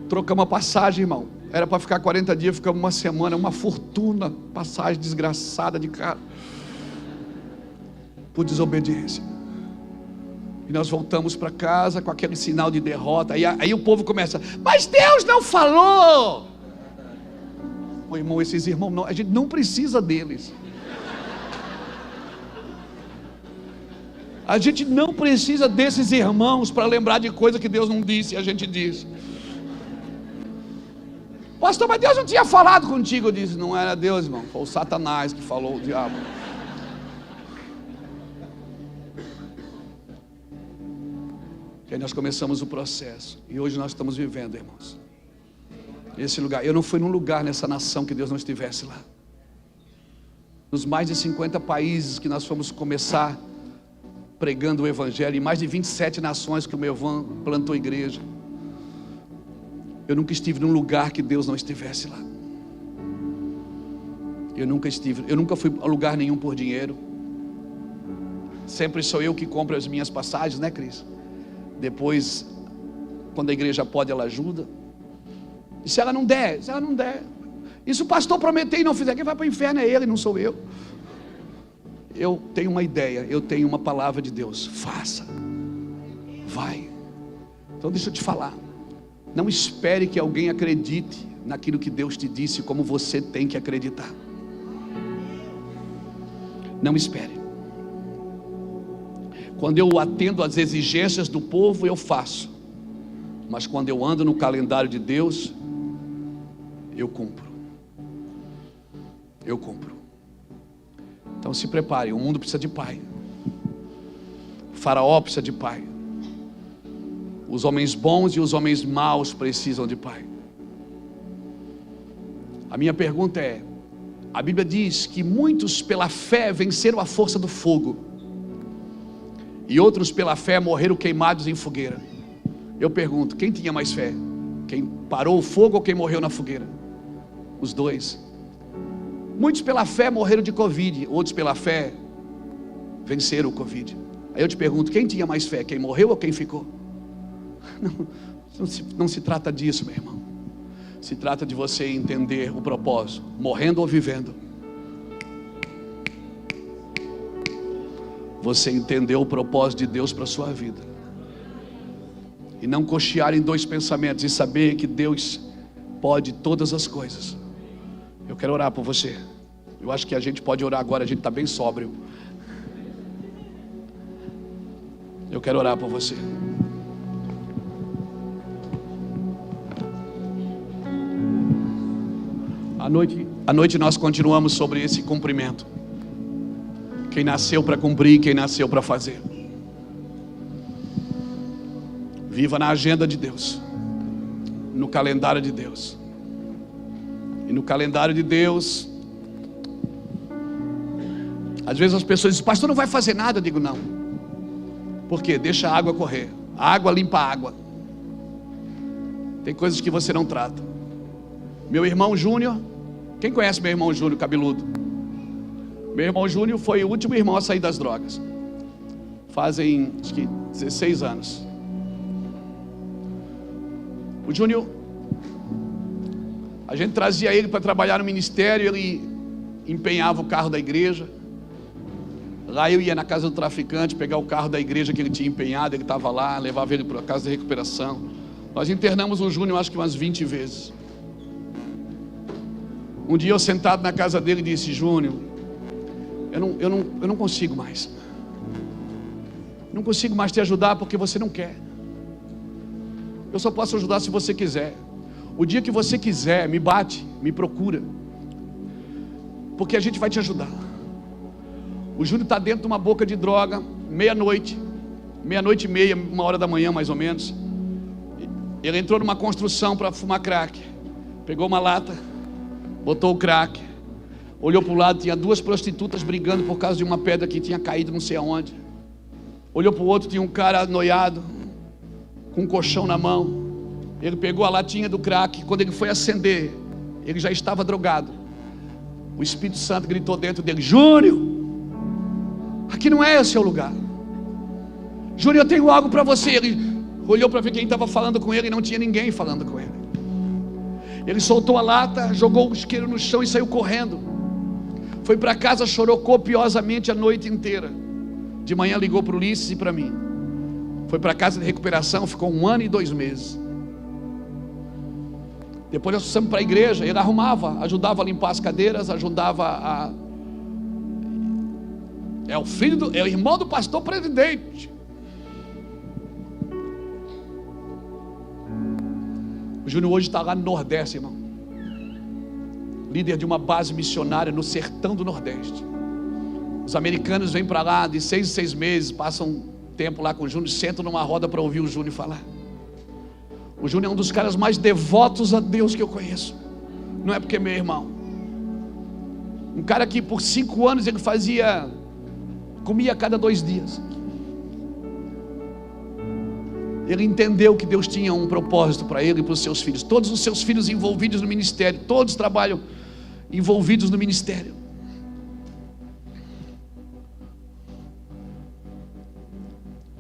Trocamos a passagem, irmão. Era para ficar 40 dias, ficamos uma semana, uma fortuna, passagem desgraçada de cara, por desobediência. E nós voltamos para casa com aquele sinal de derrota. Aí o povo começa, mas Deus não falou. Ô irmão, esses irmãos, não, a gente não precisa deles. A gente não precisa desses irmãos para lembrar de coisa que Deus não disse e a gente diz. Pastor, mas Deus não tinha falado contigo. Eu disse, não era Deus, irmão, foi o Satanás que falou, o diabo. E aí nós começamos o processo. E hoje nós estamos vivendo, irmãos, esse lugar. Eu não fui num lugar nessa nação que Deus não estivesse lá. Nos mais de 50 países que nós fomos começar pregando o Evangelho, em mais de 27 nações que o meu irmão plantou igreja, eu nunca estive num lugar que Deus não estivesse lá. Eu nunca fui a lugar nenhum por dinheiro. Sempre sou eu que compro as minhas passagens, né, Cris? Depois, quando a igreja pode, ela ajuda. E se ela não der? E se o pastor prometer e não fizer, quem vai para o inferno é ele, não sou eu. Eu tenho uma ideia, eu tenho uma palavra de Deus. Faça. Vai. Então deixa eu te falar. Não espere que alguém acredite naquilo que Deus te disse, como você tem que acreditar. Não espere. Quando eu atendo às exigências do povo, eu faço. Mas quando eu ando no calendário de Deus, eu cumpro. Eu cumpro. Então se prepare, o mundo precisa de pai. O faraó precisa de pai. Os homens bons e os homens maus precisam de pai. A minha pergunta é, a Bíblia diz que muitos pela fé venceram a força do fogo, e outros pela fé morreram queimados em fogueira. Eu pergunto, quem tinha mais fé? Quem parou o fogo ou quem morreu na fogueira? Os dois. Muitos pela fé morreram de Covid, outros pela fé venceram o Covid. Aí eu te pergunto, quem tinha mais fé? Quem morreu ou quem ficou? Não se trata disso, meu irmão. Se trata de você entender o propósito, morrendo ou vivendo. Você entendeu o propósito de Deus para a sua vida. E não cochear em dois pensamentos, e saber que Deus pode todas as coisas. Eu quero orar por você. Eu acho que a gente pode orar agora, a gente está bem sóbrio. Eu quero orar por você. À noite nós continuamos sobre esse cumprimento. Quem nasceu para cumprir, quem nasceu para fazer. Viva na agenda de Deus, no calendário de Deus. E no calendário de Deus, às vezes as pessoas dizem, pastor, não vai fazer nada. Eu digo, não. Por quê? Deixa a água correr. A água limpa a água. Tem coisas que você não trata. Meu irmão Júnior, quem conhece meu irmão Júnior, cabeludo? Meu irmão Júnior foi o último irmão a sair das drogas. Fazem, acho que 16 anos. O Júnior, a gente trazia ele para trabalhar no ministério, ele empenhava o carro da igreja. Lá eu ia na casa do traficante, pegar o carro da igreja que ele tinha empenhado, ele estava lá, levava ele para a casa de recuperação. Nós internamos o Júnior acho que umas 20 vezes. Um dia eu sentado na casa dele disse, Júnior, eu não consigo mais. Não consigo mais te ajudar porque você não quer. Eu só posso ajudar se você quiser. O dia que você quiser, me bate, me procura, porque a gente vai te ajudar. O Júnior está dentro de uma boca de droga, meia-noite e meia, 1h da manhã mais ou menos. Ele entrou numa construção para fumar crack. Pegou uma lata, botou o crack, olhou para o lado, tinha 2 prostitutas brigando por causa de uma pedra que tinha caído não sei aonde. Olhou para o outro, tinha um cara noiado, com um colchão na mão. Ele pegou a latinha do crack. Quando ele foi acender, ele já estava drogado. O Espírito Santo gritou dentro dele, Júnior, aqui não é o seu lugar. Júnior, eu tenho algo para você. Ele olhou para ver quem estava falando com ele e não tinha ninguém falando com ele. Ele soltou a lata, jogou o isqueiro no chão e saiu correndo. Foi para casa, chorou copiosamente a noite inteira. De manhã ligou para o Ulisses e para mim. Foi para a casa de recuperação, ficou 1 ano e 2 meses. Depois nós fomos para a igreja, ele arrumava, ajudava a limpar as cadeiras, ajudava a... É o irmão do pastor presidente. O Júnior hoje está lá no Nordeste, irmão. Líder de uma base missionária no sertão do Nordeste. Os americanos vêm para lá de 6 em 6 meses, passam tempo lá com o Júnior, sentam numa roda para ouvir o Júnior falar. O Júnior é um dos caras mais devotos a Deus que eu conheço. Não é porque é meu irmão. Um cara que por 5 anos ele comia a cada 2 dias. Ele entendeu que Deus tinha um propósito para ele e para os seus filhos. Todos os seus filhos envolvidos no ministério, todos trabalham envolvidos no ministério.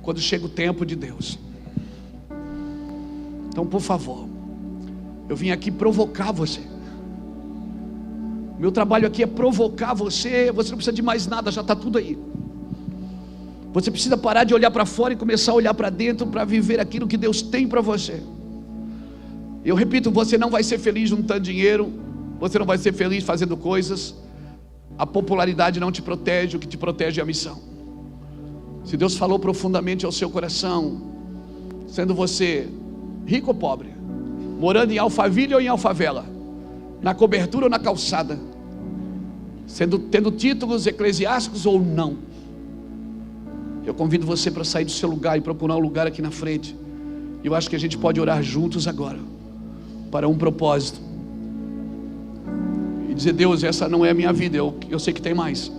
Quando chega o tempo de Deus. Então, por favor, eu vim aqui provocar você. Meu trabalho aqui é provocar você. Você não precisa de mais nada, já está tudo aí. Você precisa parar de olhar para fora e começar a olhar para dentro para viver aquilo que Deus tem para você. Eu repito, você não vai ser feliz juntando dinheiro, você não vai ser feliz fazendo coisas. A popularidade não te protege, o que te protege é a missão. Se Deus falou profundamente ao seu coração, sendo você rico ou pobre, morando em Alphaville ou em Alfavela, na cobertura ou na calçada, tendo títulos eclesiásticos ou não, eu convido você para sair do seu lugar e procurar um lugar aqui na frente. Eu acho que a gente pode orar juntos agora, para um propósito, e dizer: Deus, essa não é a minha vida, eu sei que tem mais.